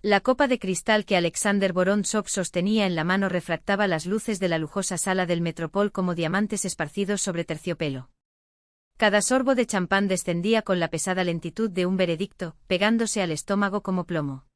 La copa de cristal que Alexander Vorontsov sostenía en la mano refractaba las luces de la lujosa sala del Metropol como diamantes esparcidos sobre terciopelo. Cada sorbo de champán descendía con la pesada lentitud de un veredicto, pegándose al estómago como plomo.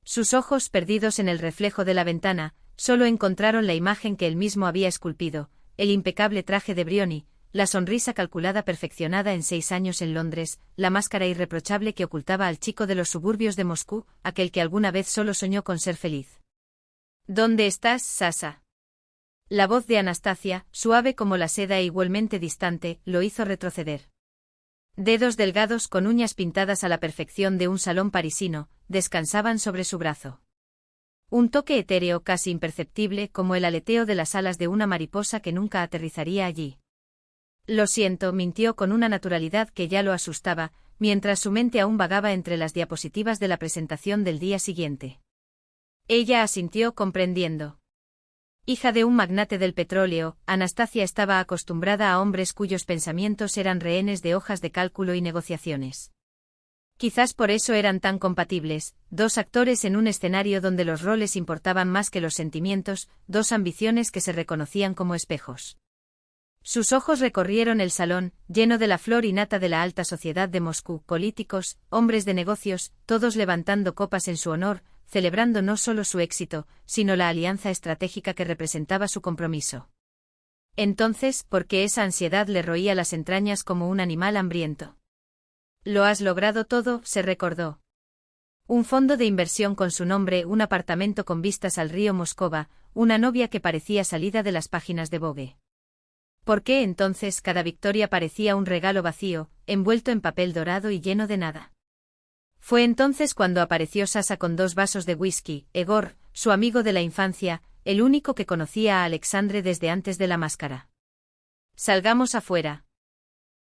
Sus ojos, perdidos en el reflejo de la ventana, solo encontraron la imagen que él mismo había esculpido, el impecable traje de Brioni, la sonrisa calculada perfeccionada en 6 años en Londres, la máscara irreprochable que ocultaba al chico de los suburbios de Moscú, aquel que alguna vez solo soñó con ser feliz. ¿Dónde estás, Sasha? La voz de Anastasia, suave como la seda e igualmente distante, lo hizo retroceder. Dedos delgados con uñas pintadas a la perfección de un salón parisino, descansaban sobre su brazo. Un toque etéreo casi imperceptible como el aleteo de las alas de una mariposa que nunca aterrizaría allí. Lo siento, mintió con una naturalidad que ya lo asustaba, mientras su mente aún vagaba entre las diapositivas de la presentación del día siguiente. Ella asintió comprendiendo. Hija de un magnate del petróleo, Anastasia estaba acostumbrada a hombres cuyos pensamientos eran rehenes de hojas de cálculo y negociaciones. Quizás por eso eran tan compatibles, dos actores en un escenario donde los roles importaban más que los sentimientos, dos ambiciones que se reconocían como espejos. Sus ojos recorrieron el salón, lleno de la flor y nata de la alta sociedad de Moscú, políticos, hombres de negocios, todos levantando copas en su honor, celebrando no solo su éxito, sino la alianza estratégica que representaba su compromiso. Entonces, ¿por qué esa ansiedad le roía las entrañas como un animal hambriento? Lo has logrado todo, se recordó. Un fondo de inversión con su nombre, un apartamento con vistas al río Moscova, una novia que parecía salida de las páginas de Vogue. ¿Por qué entonces cada victoria parecía un regalo vacío, envuelto en papel dorado y lleno de nada? Fue entonces cuando apareció Sasha con 2 vasos de whisky, Egor, su amigo de la infancia, el único que conocía a Alexandre desde antes de la máscara. Salgamos afuera.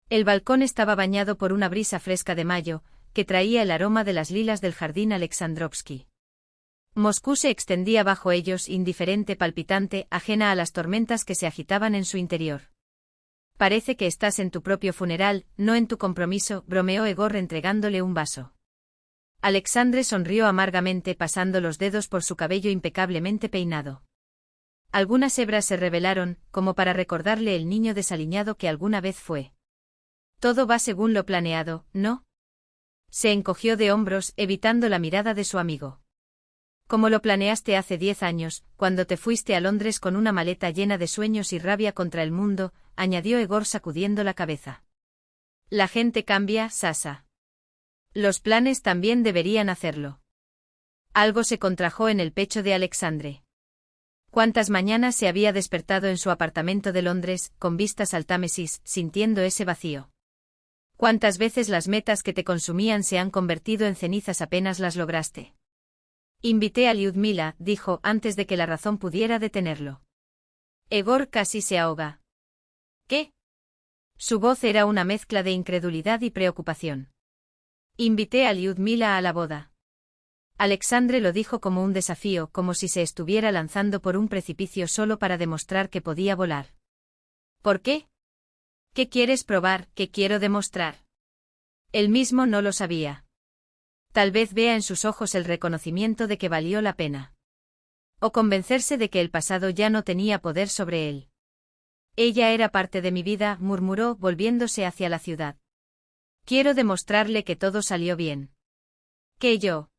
El balcón estaba bañado por una brisa fresca de mayo, que traía el aroma de las lilas del jardín Alexandrovsky. Moscú se extendía bajo ellos, indiferente, palpitante, ajena a las tormentas que se agitaban en su interior. Parece que estás en tu propio funeral, no en tu compromiso, bromeó Egor entregándole un vaso. Alexandre sonrió amargamente pasando los dedos por su cabello impecablemente peinado. Algunas hebras se revelaron, como para recordarle el niño desaliñado que alguna vez fue. Todo va según lo planeado, ¿no? Se encogió de hombros, evitando la mirada de su amigo. Como lo planeaste hace 10 años, cuando te fuiste a Londres con una maleta llena de sueños y rabia contra el mundo, añadió Egor sacudiendo la cabeza. La gente cambia, Sasha. Los planes también deberían hacerlo. Algo se contrajo en el pecho de Alexandre. ¿Cuántas mañanas se había despertado en su apartamento de Londres, con vistas al Támesis, sintiendo ese vacío? ¿Cuántas veces las metas que te consumían se han convertido en cenizas apenas las lograste? Invité a Lyudmila, dijo, antes de que la razón pudiera detenerlo. Egor casi se ahoga. ¿Qué? Su voz era una mezcla de incredulidad y preocupación. Invité a Lyudmila a la boda. Alexandre lo dijo como un desafío, como si se estuviera lanzando por un precipicio solo para demostrar que podía volar. ¿Por qué? ¿Qué quieres probar? ¿Qué quiero demostrar? Él mismo no lo sabía. Tal vez vea en sus ojos el reconocimiento de que valió la pena. O convencerse de que el pasado ya no tenía poder sobre él. Ella era parte de mi vida, murmuró, volviéndose hacia la ciudad. Quiero demostrarle que todo salió bien. ¿Que yo?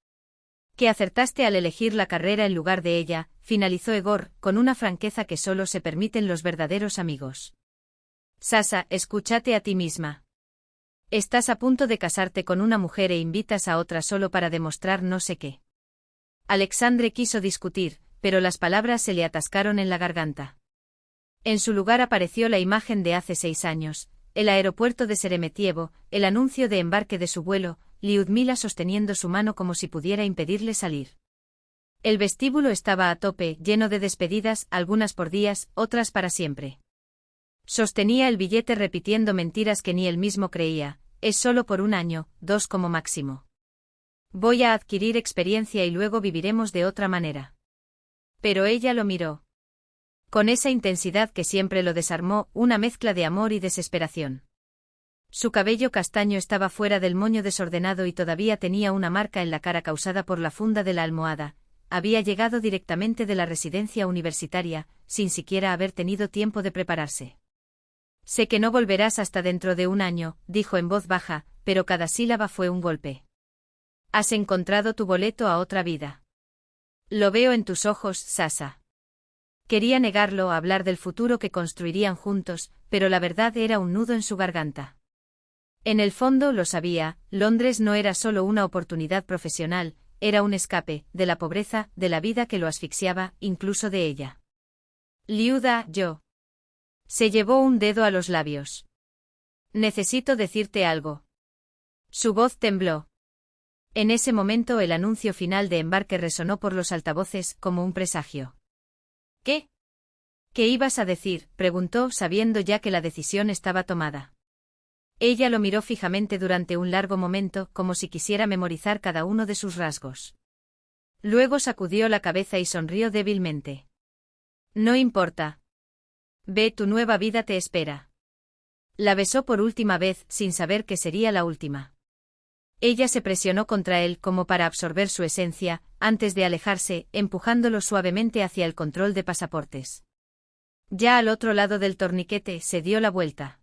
Que acertaste al elegir la carrera en lugar de ella, finalizó Egor, con una franqueza que solo se permiten los verdaderos amigos. Sasha, escúchate a ti misma. Estás a punto de casarte con una mujer e invitas a otra solo para demostrar no sé qué. Alexandre quiso discutir, pero las palabras se le atascaron en la garganta. En su lugar apareció la imagen de hace 6 años, el aeropuerto de Sheremetyevo, el anuncio de embarque de su vuelo, Lyudmila sosteniendo su mano como si pudiera impedirle salir. El vestíbulo estaba a tope, lleno de despedidas, algunas por días, otras para siempre. Sostenía el billete repitiendo mentiras que ni él mismo creía. Es solo por 1 año, 2 como máximo. Voy a adquirir experiencia y luego viviremos de otra manera. Pero ella lo miró. Con esa intensidad que siempre lo desarmó, una mezcla de amor y desesperación. Su cabello castaño estaba fuera del moño desordenado y todavía tenía una marca en la cara causada por la funda de la almohada. Había llegado directamente de la residencia universitaria, sin siquiera haber tenido tiempo de prepararse. Sé que no volverás hasta dentro de un año, dijo en voz baja, pero cada sílaba fue un golpe. Has encontrado tu boleto a otra vida. Lo veo en tus ojos, Sasha. Quería negarlo, hablar del futuro que construirían juntos, pero la verdad era un nudo en su garganta. En el fondo lo sabía, Londres no era solo una oportunidad profesional, era un escape, de la pobreza, de la vida que lo asfixiaba, incluso de ella. Liuda, yo. Se llevó un dedo a los labios. Necesito decirte algo. Su voz tembló. En ese momento el anuncio final de embarque resonó por los altavoces como un presagio. ¿Qué? ¿Qué ibas a decir?, preguntó, sabiendo ya que la decisión estaba tomada. Ella lo miró fijamente durante un largo momento, como si quisiera memorizar cada uno de sus rasgos. Luego sacudió la cabeza y sonrió débilmente. No importa. Ve, tu nueva vida te espera. La besó por última vez, sin saber que sería la última. Ella se presionó contra él como para absorber su esencia, antes de alejarse, empujándolo suavemente hacia el control de pasaportes. Ya al otro lado del torniquete, se dio la vuelta.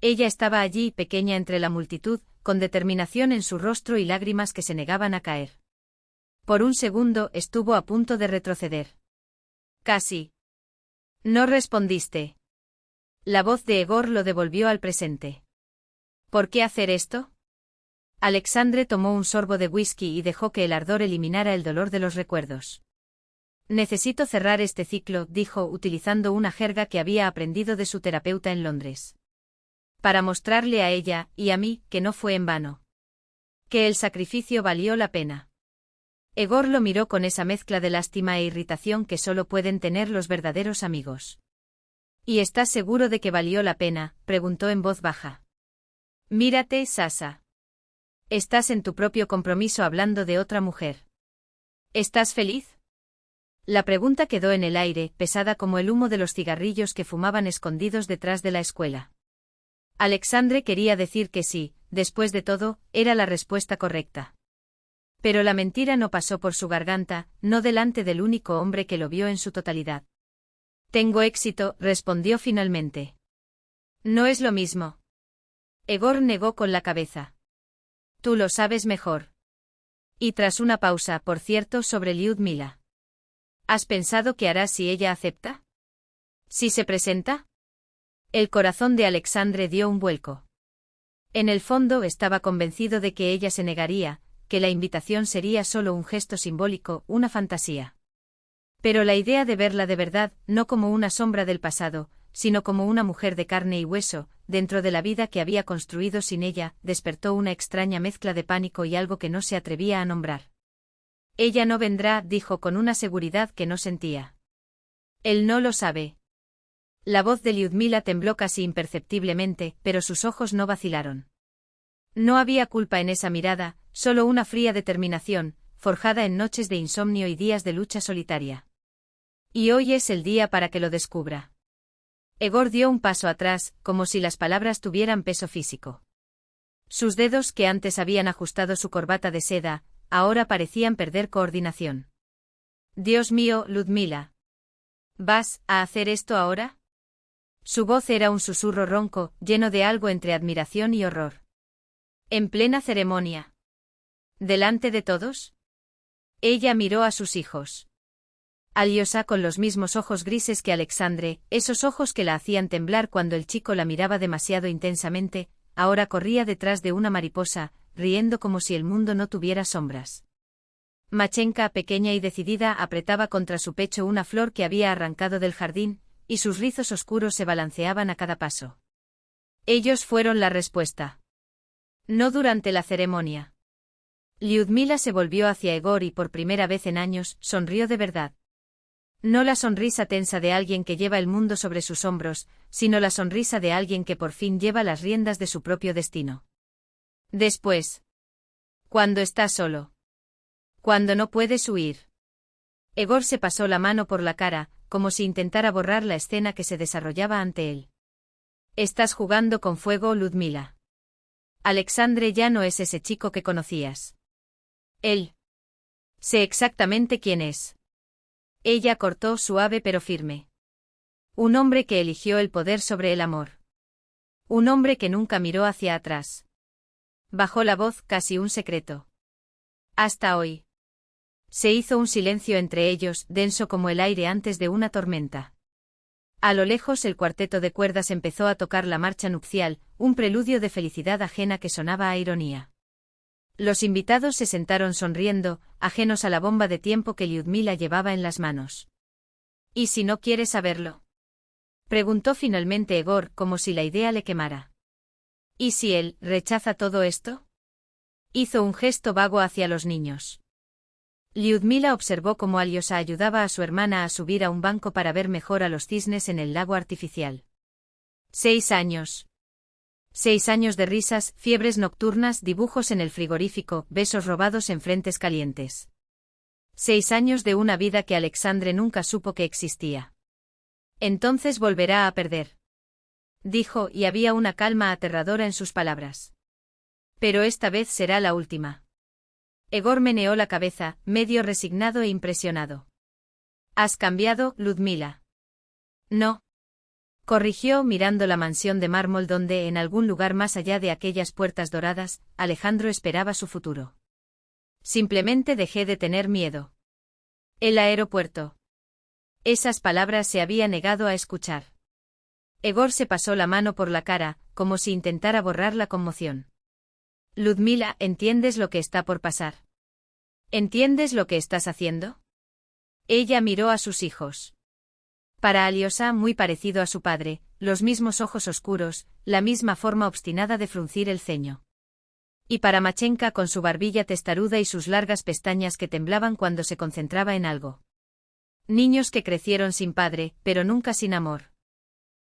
Ella estaba allí, pequeña entre la multitud, con determinación en su rostro y lágrimas que se negaban a caer. Por un segundo estuvo a punto de retroceder. Casi. No respondiste. La voz de Egor lo devolvió al presente. ¿Por qué hacer esto? Alexandre tomó un sorbo de whisky y dejó que el ardor eliminara el dolor de los recuerdos. Necesito cerrar este ciclo, dijo, utilizando una jerga que había aprendido de su terapeuta en Londres. Para mostrarle a ella, y a mí, que no fue en vano. Que el sacrificio valió la pena. Egor lo miró con esa mezcla de lástima e irritación que solo pueden tener los verdaderos amigos. ¿Y estás seguro de que valió la pena?, preguntó en voz baja. Mírate, Sasha. Estás en tu propio compromiso hablando de otra mujer. ¿Estás feliz? La pregunta quedó en el aire, pesada como el humo de los cigarrillos que fumaban escondidos detrás de la escuela. Alexandre quería decir que sí, después de todo, era la respuesta correcta. Pero la mentira no pasó por su garganta, no delante del único hombre que lo vio en su totalidad. Tengo éxito, respondió finalmente. No es lo mismo. Egor negó con la cabeza. Tú lo sabes mejor. Y tras una pausa, por cierto, sobre Liudmila. ¿Has pensado qué harás si ella acepta? ¿Si se presenta? El corazón de Alexandre dio un vuelco. En el fondo estaba convencido de que ella se negaría, que la invitación sería solo un gesto simbólico, una fantasía. Pero la idea de verla de verdad, no como una sombra del pasado, sino como una mujer de carne y hueso, dentro de la vida que había construido sin ella, despertó una extraña mezcla de pánico y algo que no se atrevía a nombrar. Ella no vendrá, dijo con una seguridad que no sentía. Él no lo sabe. La voz de Liudmila tembló casi imperceptiblemente, pero sus ojos no vacilaron. No había culpa en esa mirada, solo una fría determinación, forjada en noches de insomnio y días de lucha solitaria. Y hoy es el día para que lo descubra. Egor dio un paso atrás, como si las palabras tuvieran peso físico. Sus dedos, que antes habían ajustado su corbata de seda, ahora parecían perder coordinación. Dios mío, Liudmila. ¿Vas a hacer esto ahora? Su voz era un susurro ronco, lleno de algo entre admiración y horror. En plena ceremonia. ¿Delante de todos? Ella miró a sus hijos. Alyosha con los mismos ojos grises que Alexandre, esos ojos que la hacían temblar cuando el chico la miraba demasiado intensamente, ahora corría detrás de una mariposa, riendo como si el mundo no tuviera sombras. Machenka, pequeña y decidida, apretaba contra su pecho una flor que había arrancado del jardín, y sus rizos oscuros se balanceaban a cada paso. Ellos fueron la respuesta. No durante la ceremonia. Liudmila se volvió hacia Egor y por primera vez en años, sonrió de verdad. No la sonrisa tensa de alguien que lleva el mundo sobre sus hombros, sino la sonrisa de alguien que por fin lleva las riendas de su propio destino. Después. Cuando estás solo. Cuando no puedes huir. Egor se pasó la mano por la cara, como si intentara borrar la escena que se desarrollaba ante él. Estás jugando con fuego, Liudmila. Alexandre ya no es ese chico que conocías. Él. Sé exactamente quién es. Ella cortó suave pero firme. Un hombre que eligió el poder sobre el amor. Un hombre que nunca miró hacia atrás. Bajó la voz, casi un secreto. Hasta hoy. Se hizo un silencio entre ellos, denso como el aire antes de una tormenta. A lo lejos el cuarteto de cuerdas empezó a tocar la marcha nupcial, un preludio de felicidad ajena que sonaba a ironía. Los invitados se sentaron sonriendo, ajenos a la bomba de tiempo que Lyudmila llevaba en las manos. ¿Y si no quiere saberlo? Preguntó finalmente Egor, como si la idea le quemara. ¿Y si él rechaza todo esto? Hizo un gesto vago hacia los niños. Lyudmila observó cómo Alyosha ayudaba a su hermana a subir a un banco para ver mejor a los cisnes en el lago artificial. 6 años. 6 años de risas, fiebres nocturnas, dibujos en el frigorífico, besos robados en frentes calientes. 6 años de una vida que Alexandre nunca supo que existía. Entonces volverá a perder. Dijo, y había una calma aterradora en sus palabras. Pero esta vez será la última. Egor meneó la cabeza, medio resignado e impresionado. ¿Has cambiado, Lyudmila? No. Corrigió mirando la mansión de mármol donde, en algún lugar más allá de aquellas puertas doradas, Alejandro esperaba su futuro. Simplemente dejé de tener miedo. El aeropuerto. Esas palabras se había negado a escuchar. Egor se pasó la mano por la cara, como si intentara borrar la conmoción. Lyudmila, ¿entiendes lo que está por pasar? ¿Entiendes lo que estás haciendo? Ella miró a sus hijos. Para Alyosha, muy parecido a su padre, los mismos ojos oscuros, la misma forma obstinada de fruncir el ceño. Y para Machenka con su barbilla testaruda y sus largas pestañas que temblaban cuando se concentraba en algo. Niños que crecieron sin padre, pero nunca sin amor.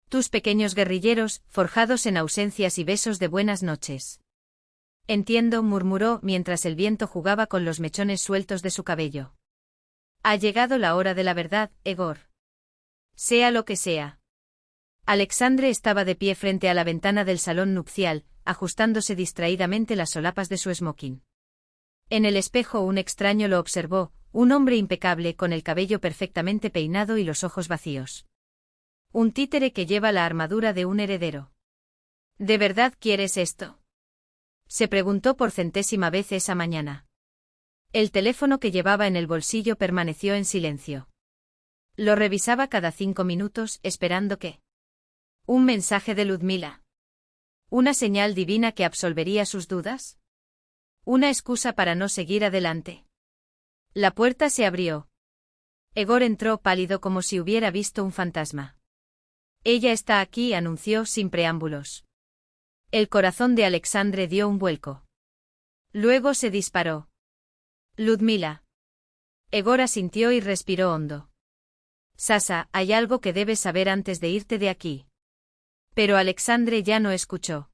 Tus pequeños guerrilleros, forjados en ausencias y besos de buenas noches. Entiendo, murmuró mientras el viento jugaba con los mechones sueltos de su cabello. Ha llegado la hora de la verdad, Egor. Sea lo que sea. Alexandre estaba de pie frente a la ventana del salón nupcial, ajustándose distraídamente las solapas de su smoking. En el espejo un extraño lo observó, un hombre impecable con el cabello perfectamente peinado y los ojos vacíos. Un títere que lleva la armadura de un heredero. ¿De verdad quieres esto? Se preguntó por centésima vez esa mañana. El teléfono que llevaba en el bolsillo permaneció en silencio. Lo revisaba cada 5 minutos, esperando que... ¿Un mensaje de Lyudmila? ¿Una señal divina que absolvería sus dudas? ¿Una excusa para no seguir adelante? La puerta se abrió. Egor entró pálido como si hubiera visto un fantasma. Ella está aquí, anunció sin preámbulos. El corazón de Alexandre dio un vuelco. Luego se disparó. Lyudmila. Egor asintió y respiró hondo. Sasa, hay algo que debes saber antes de irte de aquí. Pero Alexandre ya no escuchó.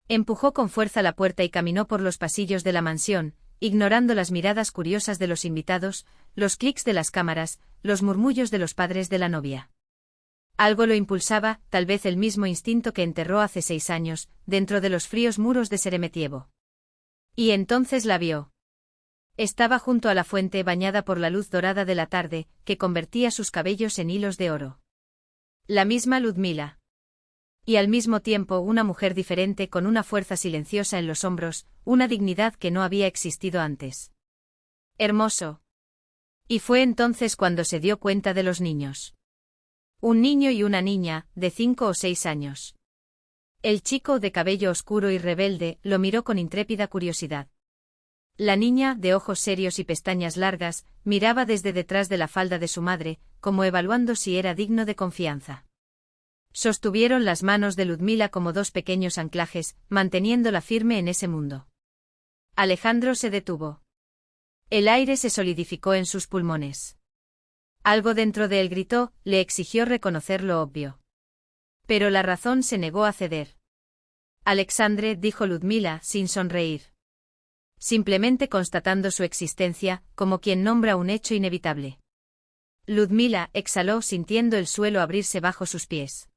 Empujó con fuerza la puerta y caminó por los pasillos de la mansión, ignorando las miradas curiosas de los invitados, los clics de las cámaras, los murmullos de los padres de la novia. Algo lo impulsaba, tal vez el mismo instinto que enterró hace 6 años, dentro de los fríos muros de Sheremetyevo. Y entonces la vio. Estaba junto a la fuente bañada por la luz dorada de la tarde, que convertía sus cabellos en hilos de oro. La misma Lyudmila. Y al mismo tiempo una mujer diferente con una fuerza silenciosa en los hombros, una dignidad que no había existido antes. Hermoso. Y fue entonces cuando se dio cuenta de los niños. Un niño y una niña, de 5 o 6 años. El chico, de cabello oscuro y rebelde, lo miró con intrépida curiosidad. La niña, de ojos serios y pestañas largas, miraba desde detrás de la falda de su madre, como evaluando si era digno de confianza. Sostuvieron las manos de Lyudmila como 2 pequeños anclajes, manteniéndola firme en ese mundo. Alejandro se detuvo. El aire se solidificó en sus pulmones. Algo dentro de él gritó, le exigió reconocer lo obvio. Pero la razón se negó a ceder. Alexandre, dijo Lyudmila, sin sonreír. Simplemente constatando su existencia, como quien nombra un hecho inevitable. Lyudmila exhaló sintiendo el suelo abrirse bajo sus pies.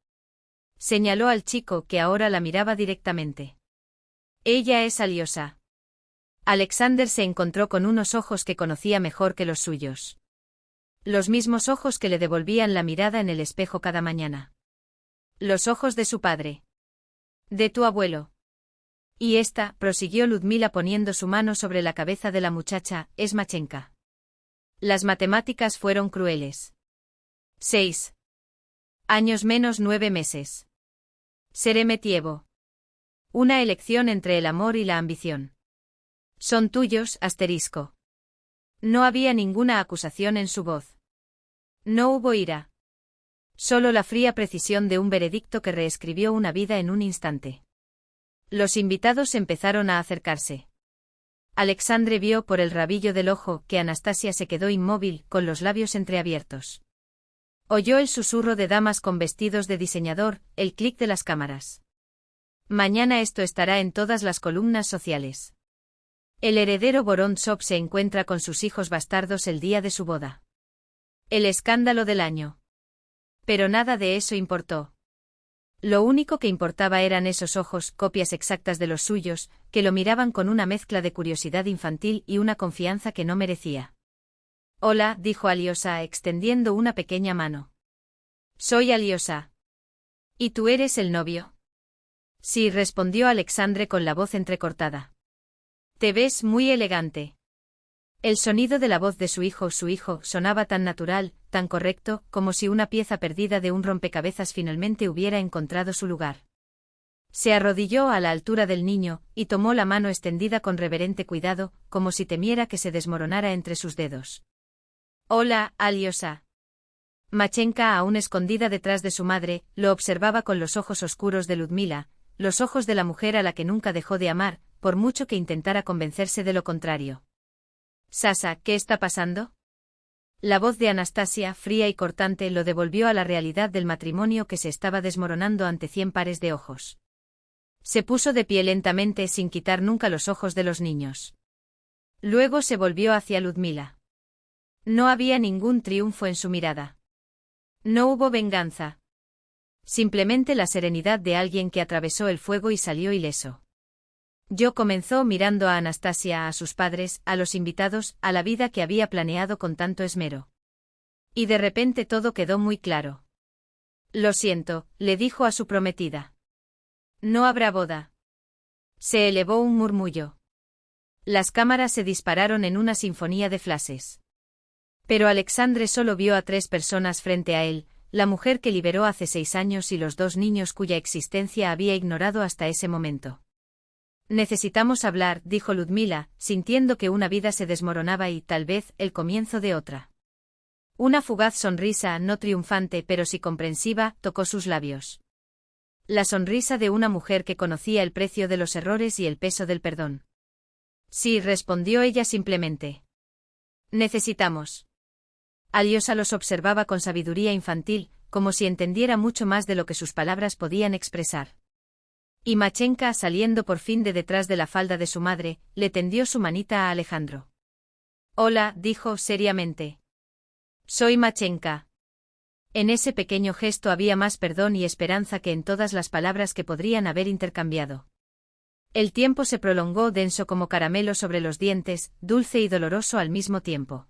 Señaló al chico que ahora la miraba directamente. Ella es Alyosha. Alexander se encontró con unos ojos que conocía mejor que los suyos. Los mismos ojos que le devolvían la mirada en el espejo cada mañana. Los ojos de su padre. De tu abuelo. Y esta, prosiguió Ludmila poniendo su mano sobre la cabeza de la muchacha, es Machenka. Las matemáticas fueron crueles. 6 años menos 9 meses. Sheremetyevo. Una elección entre el amor y la ambición. Son tuyos, asterisco. No había ninguna acusación en su voz. No hubo ira. Solo la fría precisión de un veredicto que reescribió una vida en un instante. Los invitados empezaron a acercarse. Alexandre vio por el rabillo del ojo que Anastasia se quedó inmóvil, con los labios entreabiertos. Oyó el susurro de damas con vestidos de diseñador, el clic de las cámaras. Mañana esto estará en todas las columnas sociales. El heredero Vorontsov se encuentra con sus hijos bastardos el día de su boda. El escándalo del año. Pero nada de eso importó. Lo único que importaba eran esos ojos, copias exactas de los suyos, que lo miraban con una mezcla de curiosidad infantil y una confianza que no merecía. Hola, dijo Alyosha extendiendo una pequeña mano. Soy Alyosha. ¿Y tú eres el novio? Sí, respondió Alexandre con la voz entrecortada. Te ves muy elegante. El sonido de la voz de su hijo, sonaba tan natural, tan correcto, como si una pieza perdida de un rompecabezas finalmente hubiera encontrado su lugar. Se arrodilló a la altura del niño, y tomó la mano extendida con reverente cuidado, como si temiera que se desmoronara entre sus dedos. Hola, Alyosha. Machenka, aún escondida detrás de su madre, lo observaba con los ojos oscuros de Ludmila, los ojos de la mujer a la que nunca dejó de amar, por mucho que intentara convencerse de lo contrario. Sasa, ¿qué está pasando? La voz de Anastasia, fría y cortante, lo devolvió a la realidad del matrimonio que se estaba desmoronando ante 100 pares de ojos. Se puso de pie lentamente sin quitar nunca los ojos de los niños. Luego se volvió hacia Ludmila. No había ningún triunfo en su mirada. No hubo venganza. Simplemente la serenidad de alguien que atravesó el fuego y salió ileso. Yo comenzó mirando a Anastasia, a sus padres, a los invitados, a la vida que había planeado con tanto esmero. Y de repente todo quedó muy claro. Lo siento, le dijo a su prometida. No habrá boda. Se elevó un murmullo. Las cámaras se dispararon en una sinfonía de flashes. Pero Alexandre solo vio a 3 personas frente a él, la mujer que liberó hace 6 años y los 2 niños cuya existencia había ignorado hasta ese momento. Necesitamos hablar, dijo Ludmila, sintiendo que una vida se desmoronaba y, tal vez, el comienzo de otra. Una fugaz sonrisa, no triunfante pero sí comprensiva, tocó sus labios. La sonrisa de una mujer que conocía el precio de los errores y el peso del perdón. Sí, respondió ella simplemente. Necesitamos. Alyosha los observaba con sabiduría infantil, como si entendiera mucho más de lo que sus palabras podían expresar. Y Machenka, saliendo por fin de detrás de la falda de su madre, le tendió su manita a Alejandro. Hola, dijo seriamente. Soy Machenka. En ese pequeño gesto había más perdón y esperanza que en todas las palabras que podrían haber intercambiado. El tiempo se prolongó denso como caramelo sobre los dientes, dulce y doloroso al mismo tiempo.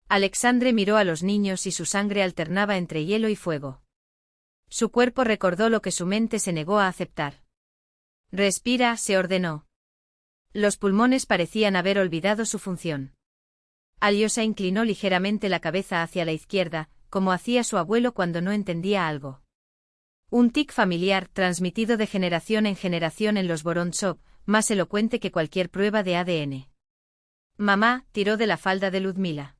Alexandre miró a los niños y su sangre alternaba entre hielo y fuego. Su cuerpo recordó lo que su mente se negó a aceptar. Respira, se ordenó. Los pulmones parecían haber olvidado su función. Alyosha inclinó ligeramente la cabeza hacia la izquierda, como hacía su abuelo cuando no entendía algo. Un tic familiar, transmitido de generación en generación en los Vorontsov, más elocuente que cualquier prueba de ADN. Mamá, tiró de la falda de Ludmila.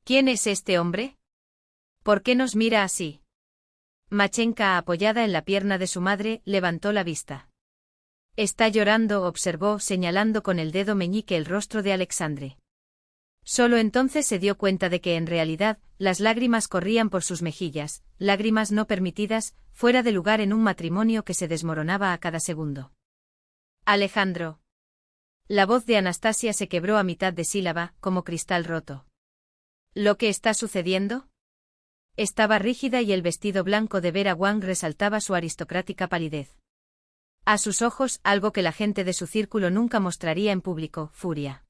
¿Quién es este hombre? ¿Por qué nos mira así? Machenka, apoyada en la pierna de su madre, levantó la vista. Está llorando, observó, señalando con el dedo meñique el rostro de Alexandre. Solo entonces se dio cuenta de que en realidad, las lágrimas corrían por sus mejillas, lágrimas no permitidas, fuera de lugar en un matrimonio que se desmoronaba a cada segundo. Alejandro. La voz de Anastasia se quebró a mitad de sílaba, como cristal roto. ¿Lo que está sucediendo? Estaba rígida y el vestido blanco de Vera Wang resaltaba su aristocrática palidez. A sus ojos, algo que la gente de su círculo nunca mostraría en público, furia.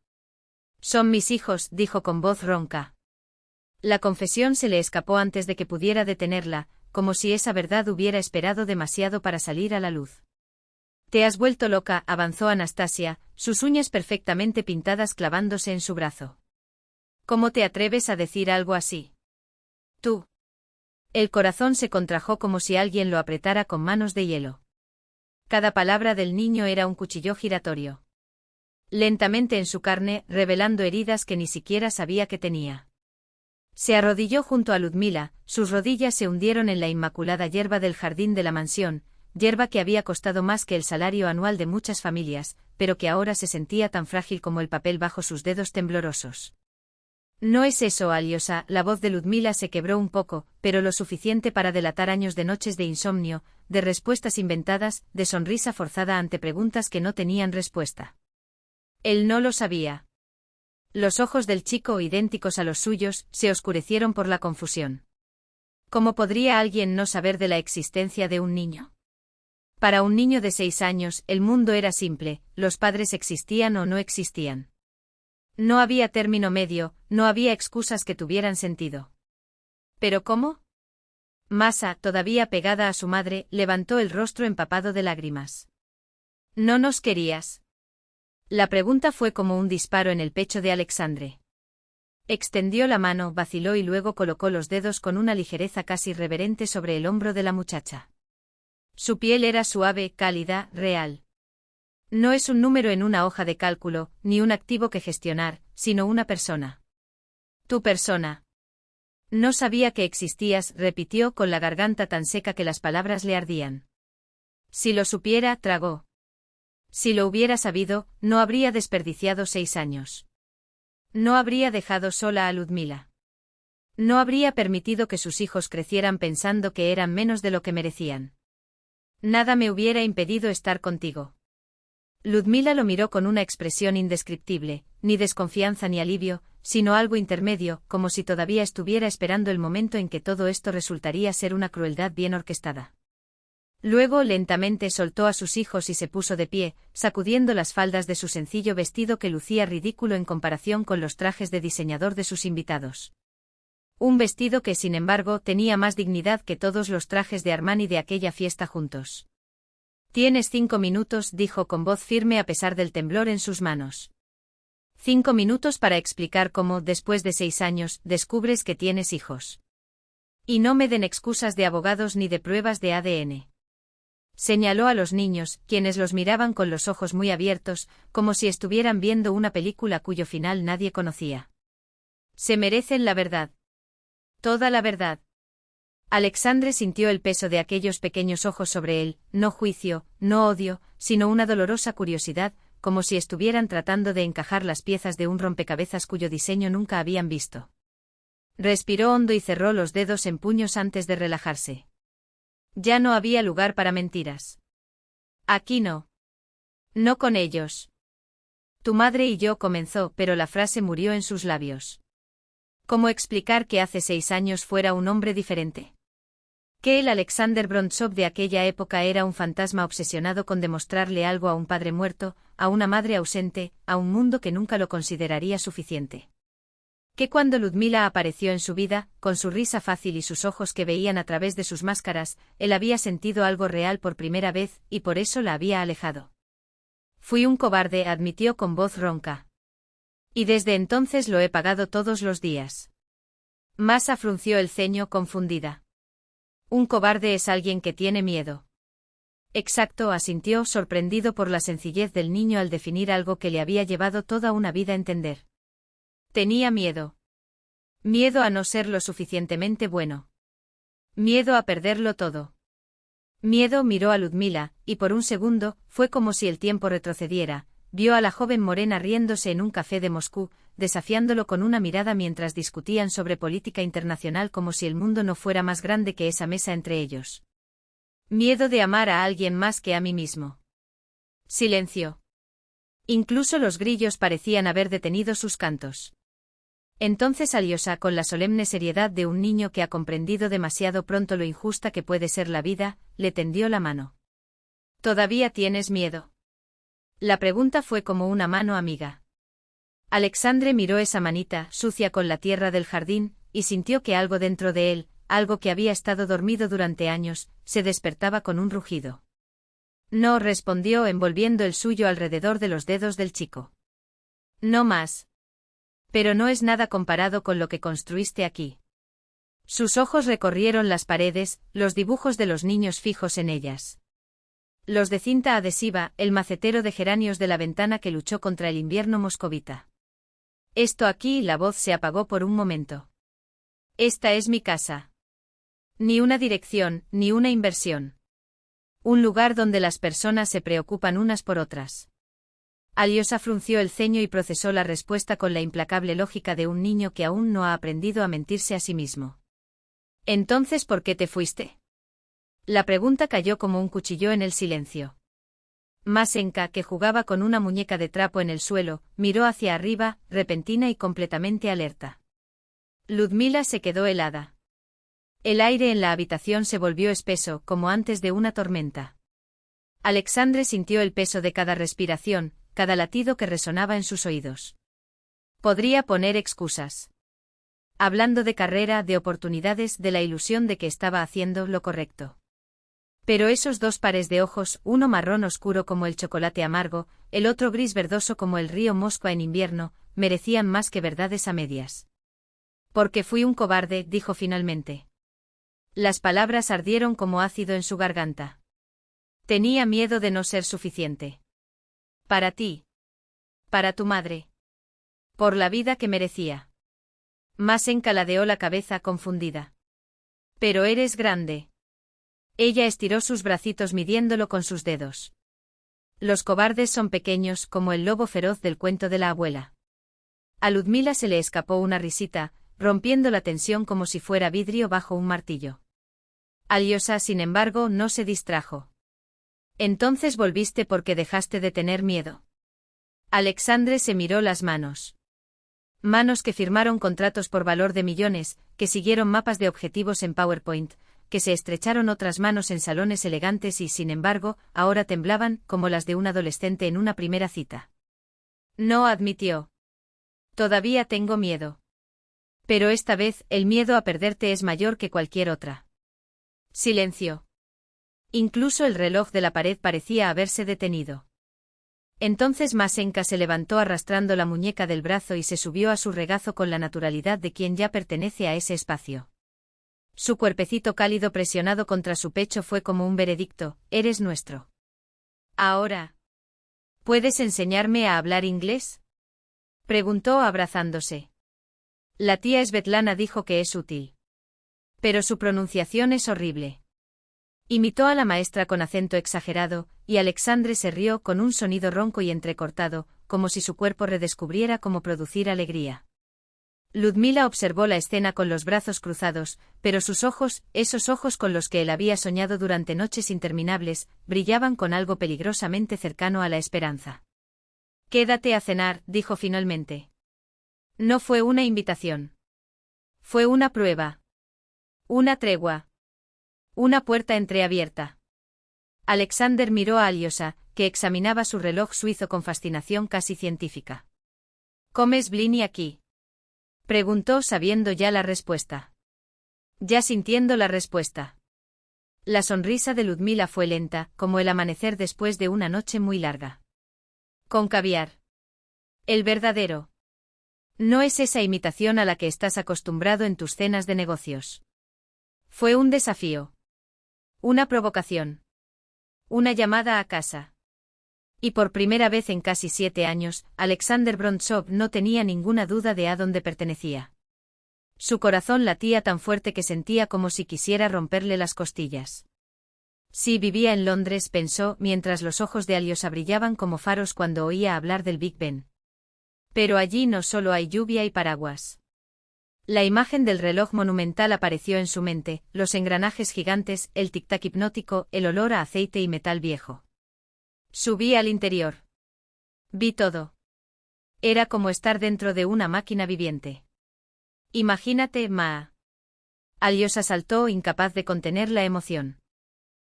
Son mis hijos, dijo con voz ronca. La confesión se le escapó antes de que pudiera detenerla, como si esa verdad hubiera esperado demasiado para salir a la luz. Te has vuelto loca, avanzó Anastasia, sus uñas perfectamente pintadas clavándose en su brazo. ¿Cómo te atreves a decir algo así? Tú. El corazón se contrajo como si alguien lo apretara con manos de hielo. Cada palabra del niño era un cuchillo giratorio. Lentamente en su carne, revelando heridas que ni siquiera sabía que tenía. Se arrodilló junto a Ludmila, sus rodillas se hundieron en la inmaculada hierba del jardín de la mansión, hierba que había costado más que el salario anual de muchas familias, pero que ahora se sentía tan frágil como el papel bajo sus dedos temblorosos. No es eso, Aliosa, la voz de Ludmila se quebró un poco, pero lo suficiente para delatar años de noches de insomnio, de respuestas inventadas, de sonrisa forzada ante preguntas que no tenían respuesta. Él no lo sabía. Los ojos del chico, idénticos a los suyos, se oscurecieron por la confusión. ¿Cómo podría alguien no saber de la existencia de un niño? Para un niño de 6 años, el mundo era simple, los padres existían o no existían. No había término medio, no había excusas que tuvieran sentido. ¿Pero cómo? Masa, todavía pegada a su madre, levantó el rostro empapado de lágrimas. ¿No nos querías? La pregunta fue como un disparo en el pecho de Alexandre. Extendió la mano, vaciló y luego colocó los dedos con una ligereza casi reverente sobre el hombro de la muchacha. Su piel era suave, cálida, real. No es un número en una hoja de cálculo, ni un activo que gestionar, sino una persona. Tu persona. No sabía que existías, repitió con la garganta tan seca que las palabras le ardían. Si lo supiera, tragó. Si lo hubiera sabido, no habría desperdiciado 6 años. No habría dejado sola a Ludmila. No habría permitido que sus hijos crecieran pensando que eran menos de lo que merecían. Nada me hubiera impedido estar contigo. Ludmila lo miró con una expresión indescriptible, ni desconfianza ni alivio, sino algo intermedio, como si todavía estuviera esperando el momento en que todo esto resultaría ser una crueldad bien orquestada. Luego lentamente soltó a sus hijos y se puso de pie, sacudiendo las faldas de su sencillo vestido que lucía ridículo en comparación con los trajes de diseñador de sus invitados. Un vestido que, sin embargo, tenía más dignidad que todos los trajes de Armani de aquella fiesta juntos. Tienes 5 minutos, dijo con voz firme a pesar del temblor en sus manos. 5 minutos para explicar cómo, después de 6 años, descubres que tienes hijos. Y no me den excusas de abogados ni de pruebas de ADN. Señaló a los niños, quienes los miraban con los ojos muy abiertos, como si estuvieran viendo una película cuyo final nadie conocía. Se merecen la verdad. Toda la verdad. Alexandre sintió el peso de aquellos pequeños ojos sobre él, no juicio, no odio, sino una dolorosa curiosidad, como si estuvieran tratando de encajar las piezas de un rompecabezas cuyo diseño nunca habían visto. Respiró hondo y cerró los dedos en puños antes de relajarse. Ya no había lugar para mentiras. Aquí no. No con ellos. Tu madre y yo comenzó, pero la frase murió en sus labios. ¿Cómo explicar que hace 6 años fuera un hombre diferente? Que el Alexander Brontsov de aquella época era un fantasma obsesionado con demostrarle algo a un padre muerto, a una madre ausente, a un mundo que nunca lo consideraría suficiente. Que cuando Ludmila apareció en su vida, con su risa fácil y sus ojos que veían a través de sus máscaras, él había sentido algo real por primera vez, y por eso la había alejado. Fui un cobarde, admitió con voz ronca. Y desde entonces lo he pagado todos los días. Masa frunció el ceño confundida. Un cobarde es alguien que tiene miedo. Exacto, asintió, sorprendido por la sencillez del niño al definir algo que le había llevado toda una vida a entender. Tenía miedo. Miedo a no ser lo suficientemente bueno. Miedo a perderlo todo. Miedo. Miró a Ludmila, y por un segundo, fue como si el tiempo retrocediera. Vio a la joven morena riéndose en un café de Moscú, desafiándolo con una mirada mientras discutían sobre política internacional como si el mundo no fuera más grande que esa mesa entre ellos. Miedo de amar a alguien más que a mí mismo. Silencio. Incluso los grillos parecían haber detenido sus cantos. Entonces Aliosa, con la solemne seriedad de un niño que ha comprendido demasiado pronto lo injusta que puede ser la vida, le tendió la mano. ¿Todavía tienes miedo? La pregunta fue como una mano amiga. Alexandre miró esa manita, sucia con la tierra del jardín, y sintió que algo dentro de él, algo que había estado dormido durante años, se despertaba con un rugido. No, respondió envolviendo el suyo alrededor de los dedos del chico. No más. Pero no es nada comparado con lo que construiste aquí. Sus ojos recorrieron las paredes, los dibujos de los niños fijos en ellas. Los de cinta adhesiva, el macetero de geranios de la ventana que luchó contra el invierno moscovita. Esto aquí, la voz se apagó por un momento. Esta es mi casa. Ni una dirección, ni una inversión. Un lugar donde las personas se preocupan unas por otras. Alyosha frunció el ceño y procesó la respuesta con la implacable lógica de un niño que aún no ha aprendido a mentirse a sí mismo. ¿Entonces por qué te fuiste? La pregunta cayó como un cuchillo en el silencio. Masenka, que jugaba con una muñeca de trapo en el suelo, miró hacia arriba, repentina y completamente alerta. Ludmila se quedó helada. El aire en la habitación se volvió espeso, como antes de una tormenta. Alexandre sintió el peso de cada respiración, cada latido que resonaba en sus oídos. Podría poner excusas. Hablando de carrera, de oportunidades, de la ilusión de que estaba haciendo lo correcto. Pero esos dos pares de ojos, uno marrón oscuro como el chocolate amargo, el otro gris verdoso como el río Moskva en invierno, merecían más que verdades a medias. Porque fui un cobarde, dijo finalmente. Las palabras ardieron como ácido en su garganta. Tenía miedo de no ser suficiente. Para ti. Para tu madre. Por la vida que merecía. Masenka ladeó la cabeza confundida. Pero eres grande. Ella estiró sus bracitos midiéndolo con sus dedos. Los cobardes son pequeños como el lobo feroz del cuento de la abuela. A Ludmila se le escapó una risita, rompiendo la tensión como si fuera vidrio bajo un martillo. Alyosha, sin embargo, no se distrajo. Entonces volviste porque dejaste de tener miedo. Alexandre se miró las manos. Manos que firmaron contratos por valor de millones, que siguieron mapas de objetivos en PowerPoint, que se estrecharon otras manos en salones elegantes y, sin embargo, ahora temblaban como las de un adolescente en una primera cita. No, admitió. Todavía tengo miedo. Pero esta vez, el miedo a perderte es mayor que cualquier otra. Silencio. Incluso el reloj de la pared parecía haberse detenido. Entonces Masenka se levantó arrastrando la muñeca del brazo y se subió a su regazo con la naturalidad de quien ya pertenece a ese espacio. Su cuerpecito cálido presionado contra su pecho fue como un veredicto: eres nuestro. Ahora. ¿Puedes enseñarme a hablar inglés? Preguntó abrazándose. La tía Svetlana dijo que es útil. Pero su pronunciación es horrible. Imitó a la maestra con acento exagerado, y Alexandre se rió con un sonido ronco y entrecortado, como si su cuerpo redescubriera cómo producir alegría. Ludmila observó la escena con los brazos cruzados, pero sus ojos, esos ojos con los que él había soñado durante noches interminables, brillaban con algo peligrosamente cercano a la esperanza. Quédate a cenar, dijo finalmente. No fue una invitación. Fue una prueba. Una tregua. Una puerta entreabierta. Alexander miró a Alyosha, que examinaba su reloj suizo con fascinación casi científica. ¿Comes blini aquí? Preguntó sabiendo ya la respuesta. Ya sintiendo la respuesta. La sonrisa de Ludmila fue lenta, como el amanecer después de una noche muy larga. Con caviar. El verdadero. No es esa imitación a la que estás acostumbrado en tus cenas de negocios. Fue un desafío. Una provocación. Una llamada a casa. Y por primera vez en casi 7 años, Alexander Brontsov no tenía ninguna duda de a dónde pertenecía. Su corazón latía tan fuerte que sentía como si quisiera romperle las costillas. Sí, vivía en Londres, pensó, mientras los ojos de Alyosha brillaban como faros cuando oía hablar del Big Ben. Pero allí no solo hay lluvia y paraguas. La imagen del reloj monumental apareció en su mente, los engranajes gigantes, el tic-tac hipnótico, el olor a aceite y metal viejo. Subí al interior. Vi todo. Era como estar dentro de una máquina viviente. Imagínate, Ma. Alyosha saltó, incapaz de contener la emoción.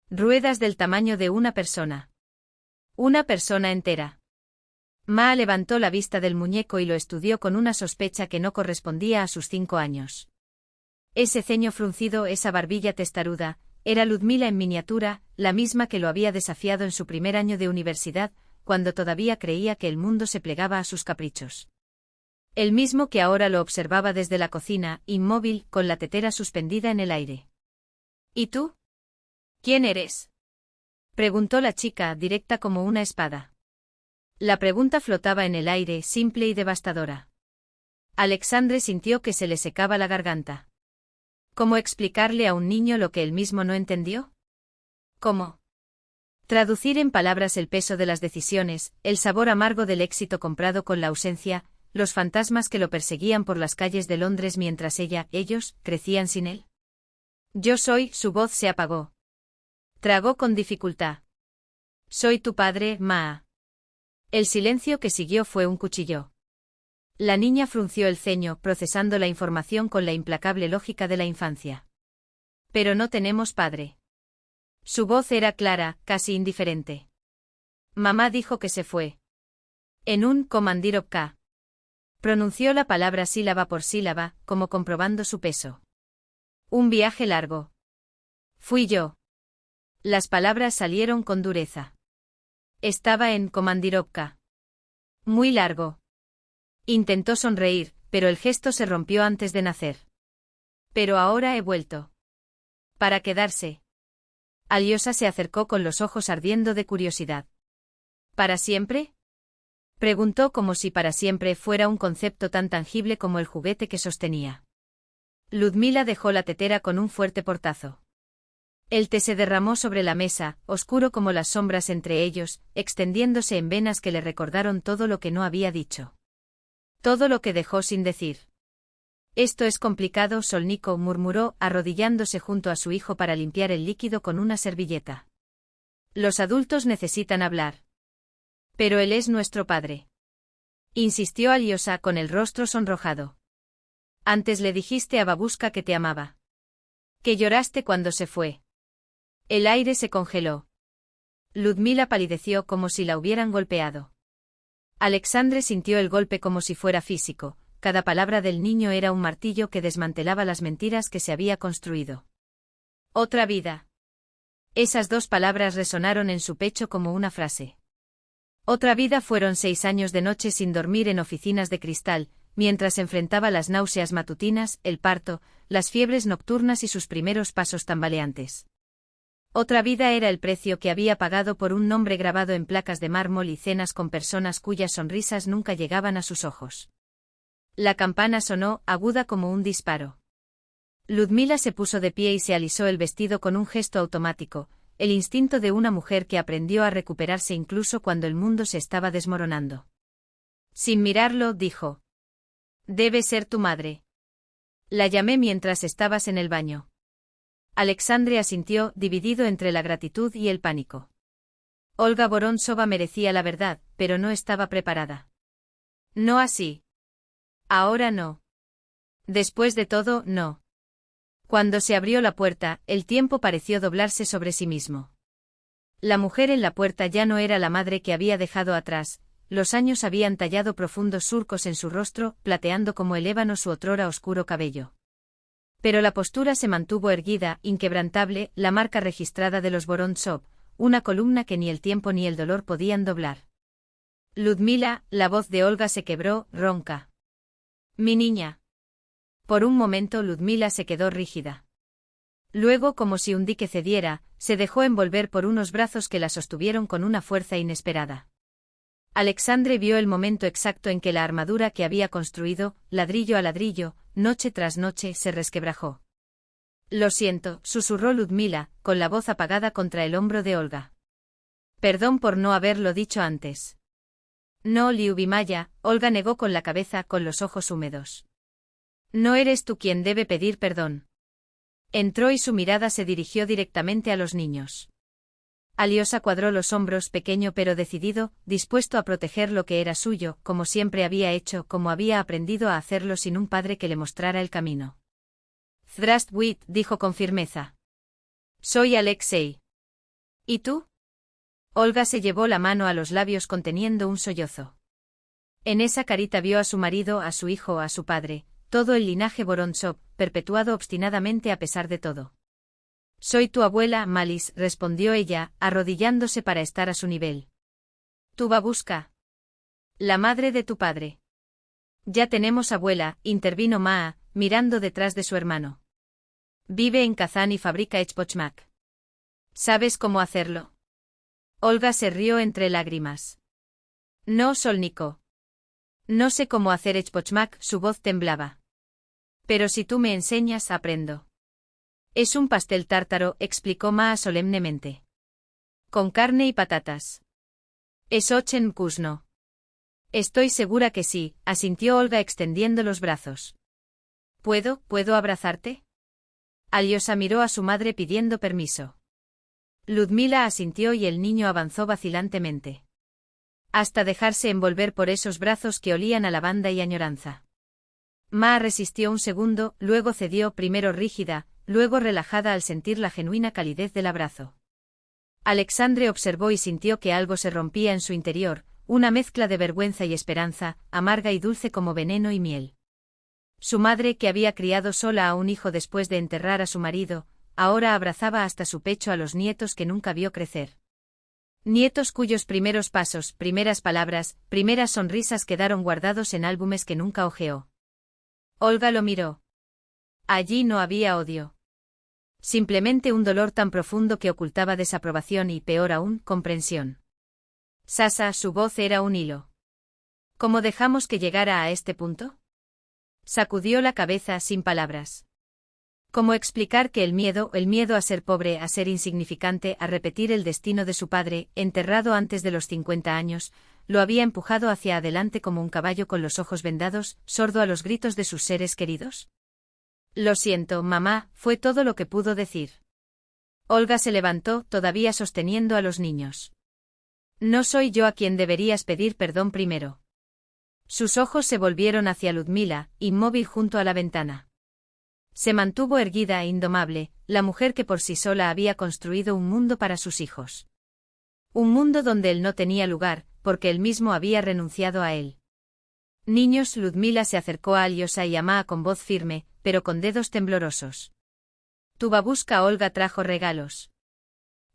Ruedas del tamaño de una persona. Una persona entera. Ma levantó la vista del muñeco y lo estudió con una sospecha que no correspondía a sus 5 años. Ese ceño fruncido, esa barbilla testaruda, era Ludmila en miniatura, la misma que lo había desafiado en su primer año de universidad, cuando todavía creía que el mundo se plegaba a sus caprichos. El mismo que ahora lo observaba desde la cocina, inmóvil, con la tetera suspendida en el aire. ¿Y tú? ¿Quién eres? Preguntó la chica, directa como una espada. La pregunta flotaba en el aire, simple y devastadora. Alexandre sintió que se le secaba la garganta. ¿Cómo explicarle a un niño lo que él mismo no entendió? ¿Cómo traducir en palabras el peso de las decisiones, el sabor amargo del éxito comprado con la ausencia, los fantasmas que lo perseguían por las calles de Londres mientras ellos, crecían sin él? Yo soy, su voz se apagó. Tragó con dificultad. Soy tu padre, Ma. El silencio que siguió fue un cuchillo. La niña frunció el ceño, procesando la información con la implacable lógica de la infancia. Pero no tenemos padre. Su voz era clara, casi indiferente. Mamá dijo que se fue. En un Komandirovka. Pronunció la palabra sílaba por sílaba, como comprobando su peso. Un viaje largo. Fui yo. Las palabras salieron con dureza. Estaba en Komandirovka. Muy largo. Intentó sonreír, pero el gesto se rompió antes de nacer. Pero ahora he vuelto. Para quedarse. Alyosha se acercó con los ojos ardiendo de curiosidad. ¿Para siempre? Preguntó como si para siempre fuera un concepto tan tangible como el juguete que sostenía. Ludmila dejó la tetera con un fuerte portazo. El té se derramó sobre la mesa, oscuro como las sombras entre ellos, extendiéndose en venas que le recordaron todo lo que no había dicho. Todo lo que dejó sin decir. Esto es complicado, Solniko murmuró, arrodillándose junto a su hijo para limpiar el líquido con una servilleta. Los adultos necesitan hablar. Pero él es nuestro padre. Insistió Alyosha con el rostro sonrojado. Antes le dijiste a Babushka que te amaba. Que lloraste cuando se fue. El aire se congeló. Ludmila palideció como si la hubieran golpeado. Alexandre sintió el golpe como si fuera físico, cada palabra del niño era un martillo que desmantelaba las mentiras que se había construido. Otra vida. Esas 2 palabras resonaron en su pecho como una frase. Otra vida fueron 6 años de noche sin dormir en oficinas de cristal, mientras enfrentaba las náuseas matutinas, el parto, las fiebres nocturnas y sus primeros pasos tambaleantes. Otra vida era el precio que había pagado por un nombre grabado en placas de mármol y cenas con personas cuyas sonrisas nunca llegaban a sus ojos. La campana sonó, aguda como un disparo. Ludmila se puso de pie y se alisó el vestido con un gesto automático, el instinto de una mujer que aprendió a recuperarse incluso cuando el mundo se estaba desmoronando. Sin mirarlo, dijo. Debe ser tu madre. La llamé mientras estabas en el baño. Alexandre asintió, dividido entre la gratitud y el pánico. Olga Vorontsova merecía la verdad, pero no estaba preparada. No así. Ahora no. Después de todo, no. Cuando se abrió la puerta, el tiempo pareció doblarse sobre sí mismo. La mujer en la puerta ya no era la madre que había dejado atrás, los años habían tallado profundos surcos en su rostro, plateando como el ébano su otrora oscuro cabello. Pero la postura se mantuvo erguida, inquebrantable, la marca registrada de los Vorontsov, una columna que ni el tiempo ni el dolor podían doblar. Ludmila, la voz de Olga se quebró, ronca. Mi niña. Por un momento Ludmila se quedó rígida. Luego, como si un dique cediera, se dejó envolver por unos brazos que la sostuvieron con una fuerza inesperada. Alexandre vio el momento exacto en que la armadura que había construido, ladrillo a ladrillo, noche tras noche, se resquebrajó. Lo siento, susurró Ludmila, con la voz apagada contra el hombro de Olga. Perdón por no haberlo dicho antes. No, Liubimaya, Olga negó con la cabeza, con los ojos húmedos. No eres tú quien debe pedir perdón. Entró y su mirada se dirigió directamente a los niños. Alyosha cuadró los hombros, pequeño pero decidido, dispuesto a proteger lo que era suyo, como siempre había hecho, como había aprendido a hacerlo sin un padre que le mostrara el camino. Zdravstvuyte, dijo con firmeza. Soy Alexei. ¿Y tú? Olga se llevó la mano a los labios conteniendo un sollozo. En esa carita vio a su marido, a su hijo, a su padre, todo el linaje Vorontsov, perpetuado obstinadamente a pesar de todo. Soy tu abuela, Malis, respondió ella, arrodillándose para estar a su nivel. Tu babushka. La madre de tu padre. Ya tenemos abuela, intervino Maa, mirando detrás de su hermano. Vive en Kazán y fabrica echpochmak. ¿Sabes cómo hacerlo? Olga se rió entre lágrimas. No, Solnikó. No sé cómo hacer echpochmak, su voz temblaba. Pero si tú me enseñas, aprendo. Es un pastel tártaro, explicó Maa solemnemente. Con carne y patatas. Es ochen kusno. Estoy segura que sí, asintió Olga extendiendo los brazos. ¿Puedo abrazarte? Aliosa miró a su madre pidiendo permiso. Ludmila asintió y el niño avanzó vacilantemente. Hasta dejarse envolver por esos brazos que olían a lavanda y añoranza. Maa resistió un segundo, luego cedió, primero rígida, luego relajada al sentir la genuina calidez del abrazo. Alexandre observó y sintió que algo se rompía en su interior, una mezcla de vergüenza y esperanza, amarga y dulce como veneno y miel. Su madre, que había criado sola a un hijo después de enterrar a su marido, ahora abrazaba hasta su pecho a los nietos que nunca vio crecer. Nietos cuyos primeros pasos, primeras palabras, primeras sonrisas quedaron guardados en álbumes que nunca hojeó. Olga lo miró. Allí no había odio. Simplemente un dolor tan profundo que ocultaba desaprobación y, peor aún, comprensión. Sasa, su voz era un hilo. ¿Cómo dejamos que llegara a este punto? Sacudió la cabeza sin palabras. ¿Cómo explicar que el miedo a ser pobre, a ser insignificante, a repetir el destino de su padre, enterrado antes de los 50 años, lo había empujado hacia adelante como un caballo con los ojos vendados, sordo a los gritos de sus seres queridos? Lo siento, mamá, fue todo lo que pudo decir. Olga se levantó, todavía sosteniendo a los niños. No soy yo a quien deberías pedir perdón primero. Sus ojos se volvieron hacia Ludmila, inmóvil junto a la ventana. Se mantuvo erguida e indomable, la mujer que por sí sola había construido un mundo para sus hijos. Un mundo donde él no tenía lugar, porque él mismo había renunciado a él. Niños, Ludmila se acercó a Aliosa y a Maa con voz firme, pero con dedos temblorosos. Tu babushka Olga trajo regalos.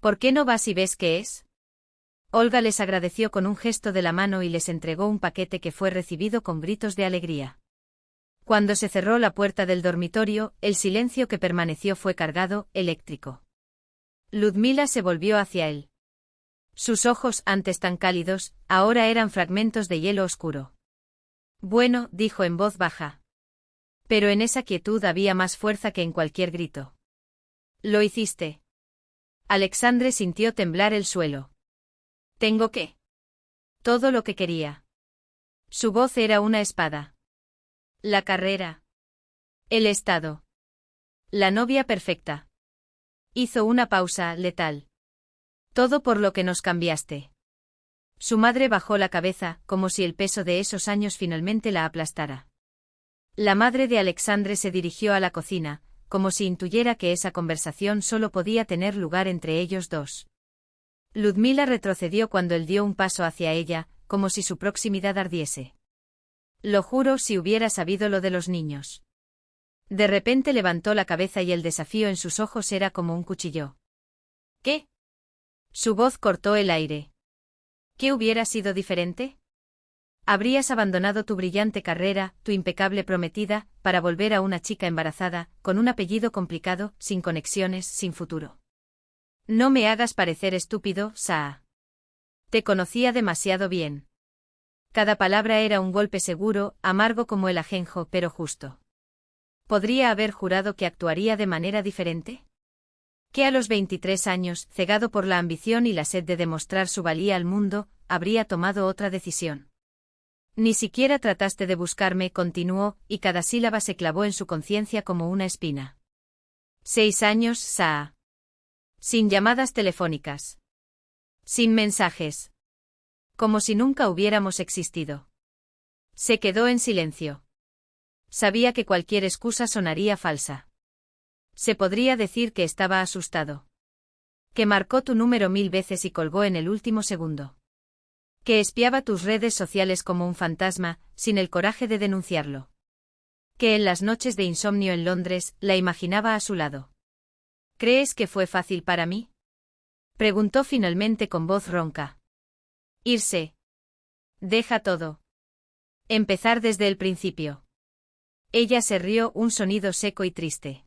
¿Por qué no vas y ves qué es? Olga les agradeció con un gesto de la mano y les entregó un paquete que fue recibido con gritos de alegría. Cuando se cerró la puerta del dormitorio, el silencio que permaneció fue cargado, eléctrico. Ludmila se volvió hacia él. Sus ojos, antes tan cálidos, ahora eran fragmentos de hielo oscuro. Bueno, dijo en voz baja. Pero en esa quietud había más fuerza que en cualquier grito. Lo hiciste. Alexandre sintió temblar el suelo. ¿Tengo qué? Todo lo que quería. Su voz era una espada. La carrera. El estado. La novia perfecta. Hizo una pausa, letal. Todo por lo que nos cambiaste. Su madre bajó la cabeza, como si el peso de esos años finalmente la aplastara. La madre de Alexandre se dirigió a la cocina, como si intuyera que esa conversación solo podía tener lugar entre ellos dos. Ludmila retrocedió cuando él dio un paso hacia ella, como si su proximidad ardiese. Lo juro si hubiera sabido lo de los niños. De repente levantó la cabeza y el desafío en sus ojos era como un cuchillo. ¿Qué? Su voz cortó el aire. ¿Qué hubiera sido diferente? Habrías abandonado tu brillante carrera, tu impecable prometida, para volver a una chica embarazada, con un apellido complicado, sin conexiones, sin futuro. No me hagas parecer estúpido, Saa. Te conocía demasiado bien. Cada palabra era un golpe seguro, amargo como el ajenjo, pero justo. ¿Podría haber jurado que actuaría de manera diferente? Que a los 23 años, cegado por la ambición y la sed de demostrar su valía al mundo, habría tomado otra decisión. Ni siquiera trataste de buscarme, continuó, y cada sílaba se clavó en su conciencia como una espina. 6 años, Saa. Sin llamadas telefónicas. Sin mensajes. Como si nunca hubiéramos existido. Se quedó en silencio. Sabía que cualquier excusa sonaría falsa. Se podría decir que estaba asustado. Que marcó tu número 1000 veces y colgó en el último segundo. Que espiaba tus redes sociales como un fantasma, sin el coraje de denunciarlo. Que en las noches de insomnio en Londres, la imaginaba a su lado. ¿Crees que fue fácil para mí? Preguntó finalmente con voz ronca. Irse. Deja todo. Empezar desde el principio. Ella se rió, un sonido seco y triste.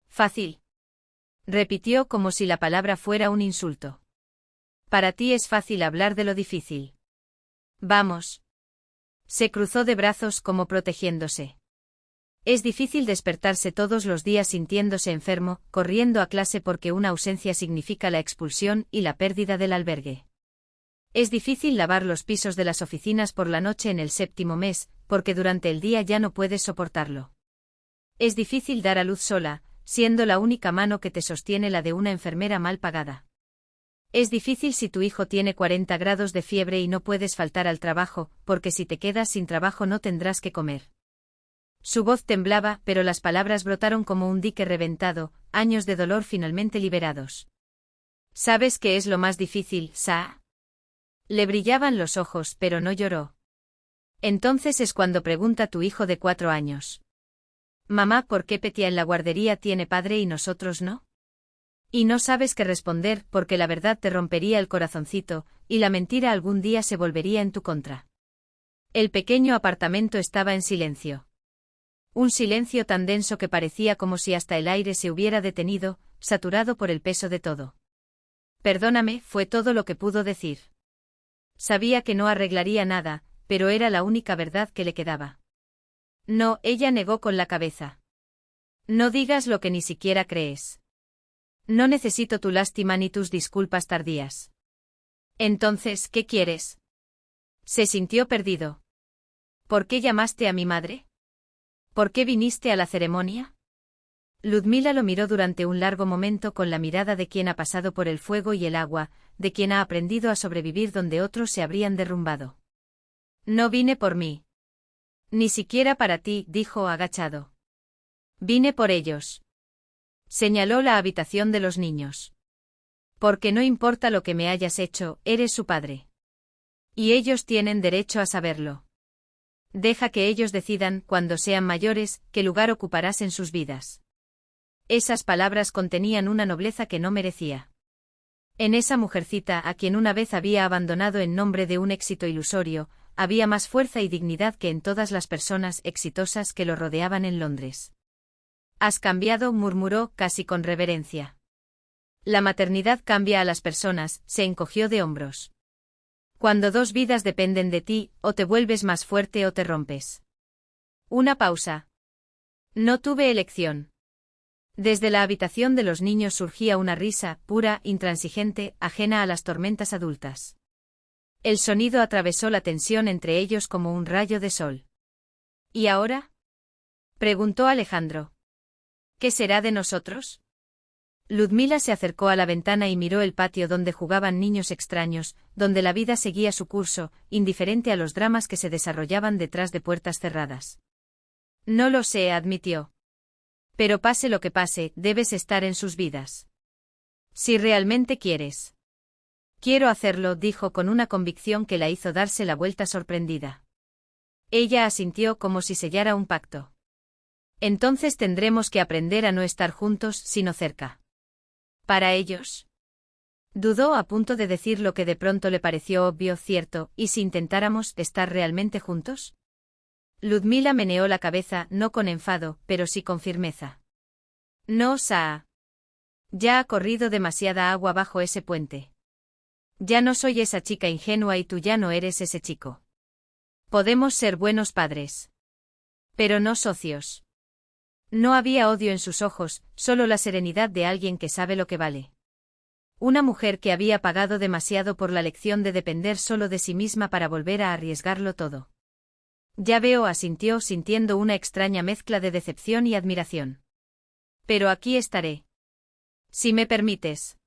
Fácil. Repitió como si la palabra fuera un insulto. Para ti es fácil hablar de lo difícil. Vamos. Se cruzó de brazos como protegiéndose. Es difícil despertarse todos los días sintiéndose enfermo, corriendo a clase porque una ausencia significa la expulsión y la pérdida del albergue. Es difícil lavar los pisos de las oficinas por la noche en el 7º mes, porque durante el día ya no puedes soportarlo. Es difícil dar a luz sola, siendo la única mano que te sostiene la de una enfermera mal pagada. Es difícil si tu hijo tiene 40 grados de fiebre y no puedes faltar al trabajo, porque si te quedas sin trabajo no tendrás que comer. Su voz temblaba, pero las palabras brotaron como un dique reventado, años de dolor finalmente liberados. ¿Sabes qué es lo más difícil, Saa? Le brillaban los ojos, pero no lloró. Entonces es cuando pregunta tu hijo de 4 años. Mamá, ¿por qué Petia en la guardería tiene padre y nosotros no? Y no sabes qué responder porque la verdad te rompería el corazoncito, y la mentira algún día se volvería en tu contra. El pequeño apartamento estaba en silencio. Un silencio tan denso que parecía como si hasta el aire se hubiera detenido, saturado por el peso de todo. Perdóname, fue todo lo que pudo decir. Sabía que no arreglaría nada, pero era la única verdad que le quedaba. No, ella negó con la cabeza. No digas lo que ni siquiera crees. No necesito tu lástima ni tus disculpas tardías. Entonces, ¿qué quieres? Se sintió perdido. ¿Por qué llamaste a mi madre? ¿Por qué viniste a la ceremonia? Ludmila lo miró durante un largo momento con la mirada de quien ha pasado por el fuego y el agua, de quien ha aprendido a sobrevivir donde otros se habrían derrumbado. No vine por mí. Ni siquiera para ti, dijo agachado. Vine por ellos. Señaló la habitación de los niños. Porque no importa lo que me hayas hecho, eres su padre. Y ellos tienen derecho a saberlo. Deja que ellos decidan, cuando sean mayores, qué lugar ocuparás en sus vidas. Esas palabras contenían una nobleza que no merecía. En esa mujercita a quien una vez había abandonado en nombre de un éxito ilusorio, había más fuerza y dignidad que en todas las personas exitosas que lo rodeaban en Londres. Has cambiado, murmuró, casi con reverencia. La maternidad cambia a las personas, se encogió de hombros. Cuando 2 vidas dependen de ti, o te vuelves más fuerte o te rompes. Una pausa. No tuve elección. Desde la habitación de los niños surgía una risa, pura, intransigente, ajena a las tormentas adultas. El sonido atravesó la tensión entre ellos como un rayo de sol. ¿Y ahora? Preguntó Alejandro. ¿Qué será de nosotros? Ludmila se acercó a la ventana y miró el patio donde jugaban niños extraños, donde la vida seguía su curso, indiferente a los dramas que se desarrollaban detrás de puertas cerradas. No lo sé, admitió. Pero pase lo que pase, debes estar en sus vidas. Si realmente quieres. Quiero hacerlo, dijo con una convicción que la hizo darse la vuelta sorprendida. Ella asintió como si sellara un pacto. Entonces tendremos que aprender a no estar juntos, sino cerca. ¿Para ellos? Dudó a punto de decir lo que de pronto le pareció obvio, cierto, ¿y si intentáramos estar realmente juntos? Ludmila meneó la cabeza, no con enfado, pero sí con firmeza. No, Saa. Ya ha corrido demasiada agua bajo ese puente. Ya no soy esa chica ingenua y tú ya no eres ese chico. Podemos ser buenos padres. Pero no socios. No había odio en sus ojos, solo la serenidad de alguien que sabe lo que vale. Una mujer que había pagado demasiado por la lección de depender solo de sí misma para volver a arriesgarlo todo. Ya veo, asintió sintiendo una extraña mezcla de decepción y admiración. Pero aquí estaré. Si me permites.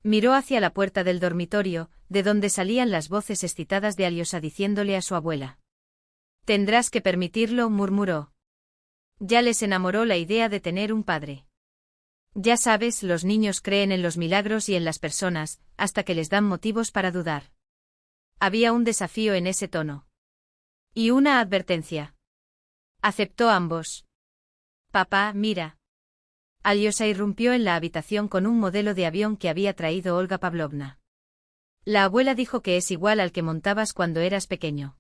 Miró hacia la puerta del dormitorio, de donde salían las voces excitadas de Aliosa diciéndole a su abuela. Tendrás que permitirlo, murmuró. Ya les enamoró la idea de tener un padre. Ya sabes, los niños creen en los milagros y en las personas, hasta que les dan motivos para dudar. Había un desafío en ese tono. Y una advertencia. Aceptó ambos. Papá, mira. Alyosha irrumpió en la habitación con un modelo de avión que había traído Olga Pavlovna. La abuela dijo que es igual al que montabas cuando eras pequeño.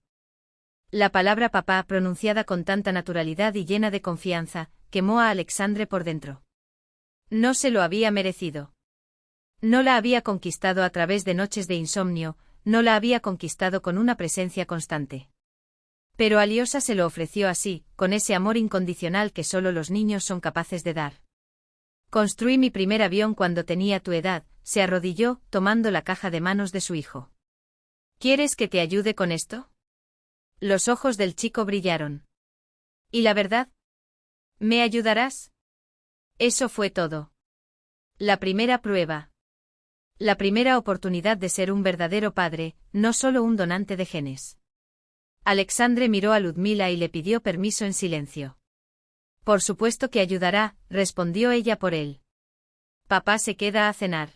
La palabra papá, pronunciada con tanta naturalidad y llena de confianza, quemó a Alexandre por dentro. No se lo había merecido. No la había conquistado a través de noches de insomnio, no la había conquistado con una presencia constante. Pero Alyosha se lo ofreció así, con ese amor incondicional que solo los niños son capaces de dar. Construí mi primer avión cuando tenía tu edad, se arrodilló, tomando la caja de manos de su hijo. ¿Quieres que te ayude con esto? Los ojos del chico brillaron. ¿Y la verdad? ¿Me ayudarás? Eso fue todo. La primera prueba. La primera oportunidad de ser un verdadero padre, no solo un donante de genes. Alexandre miró a Ludmila y le pidió permiso en silencio. Por supuesto que ayudará, respondió ella por él. Papá se queda a cenar.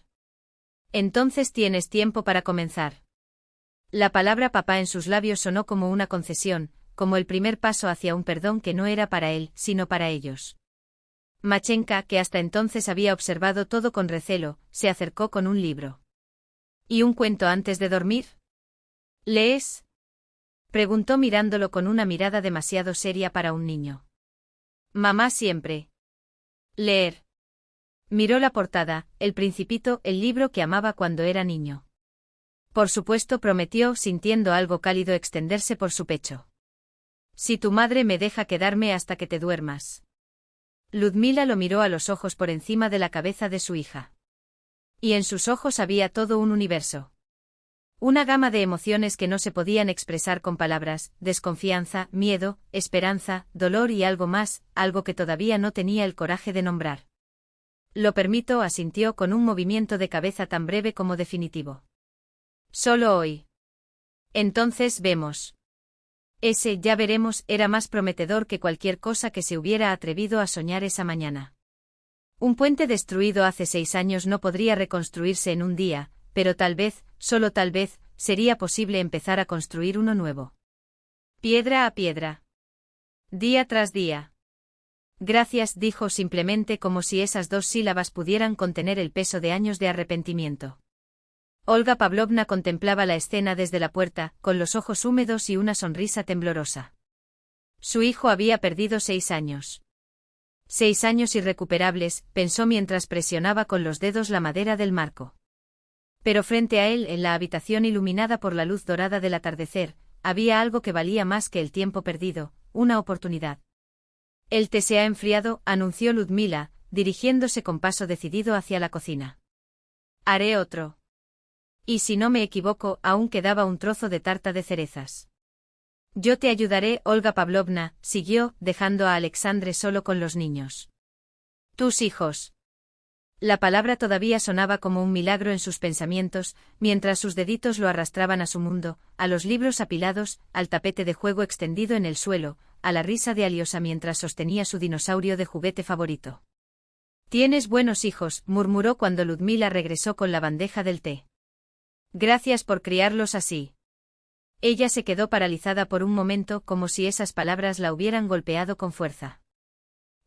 Entonces tienes tiempo para comenzar. La palabra papá en sus labios sonó como una concesión, como el primer paso hacia un perdón que no era para él, sino para ellos. Machenka, que hasta entonces había observado todo con recelo, se acercó con un libro. ¿Y un cuento antes de dormir? ¿Lees? Preguntó mirándolo con una mirada demasiado seria para un niño. Mamá siempre. Leer. Miró la portada, El Principito, el libro que amaba cuando era niño. Por supuesto, prometió, sintiendo algo cálido extenderse por su pecho. Si tu madre me deja quedarme hasta que te duermas. Ludmila lo miró a los ojos por encima de la cabeza de su hija. Y en sus ojos había todo un universo. Una gama de emociones que no se podían expresar con palabras, desconfianza, miedo, esperanza, dolor y algo más, algo que todavía no tenía el coraje de nombrar. Lo permito, asintió con un movimiento de cabeza tan breve como definitivo. Solo hoy. Entonces vemos. Ese ya veremos era más prometedor que cualquier cosa que se hubiera atrevido a soñar esa mañana. Un puente destruido hace 6 años no podría reconstruirse en un día, pero tal vez, solo tal vez, sería posible empezar a construir uno nuevo. Piedra a piedra. Día tras día. Gracias, dijo simplemente como si esas 2 sílabas pudieran contener el peso de años de arrepentimiento. Olga Pavlovna contemplaba la escena desde la puerta, con los ojos húmedos y una sonrisa temblorosa. Su hijo había perdido 6 años. 6 años irrecuperables, pensó mientras presionaba con los dedos la madera del marco. Pero frente a él, en la habitación iluminada por la luz dorada del atardecer, había algo que valía más que el tiempo perdido, una oportunidad. El té se ha enfriado, anunció Ludmila, dirigiéndose con paso decidido hacia la cocina. Haré otro. Y si no me equivoco, aún quedaba un trozo de tarta de cerezas. Yo te ayudaré, Olga Pavlovna, siguió, dejando a Alexandre solo con los niños. Tus hijos. La palabra todavía sonaba como un milagro en sus pensamientos, mientras sus deditos lo arrastraban a su mundo, a los libros apilados, al tapete de juego extendido en el suelo, a la risa de Alyosha mientras sostenía su dinosaurio de juguete favorito. Tienes buenos hijos, murmuró cuando Ludmila regresó con la bandeja del té. Gracias por criarlos así. Ella se quedó paralizada por un momento como si esas palabras la hubieran golpeado con fuerza.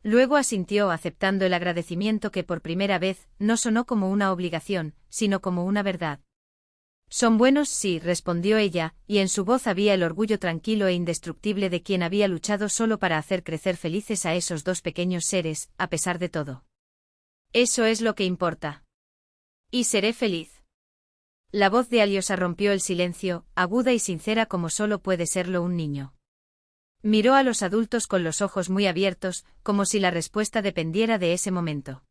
Luego asintió aceptando el agradecimiento que por primera vez no sonó como una obligación, sino como una verdad. Son buenos, sí, respondió ella, y en su voz había el orgullo tranquilo e indestructible de quien había luchado solo para hacer crecer felices a esos 2 pequeños seres, a pesar de todo. Eso es lo que importa. Y seré feliz. La voz de Alyosha rompió el silencio, aguda y sincera como solo puede serlo un niño. Miró a los adultos con los ojos muy abiertos, como si la respuesta dependiera de ese momento.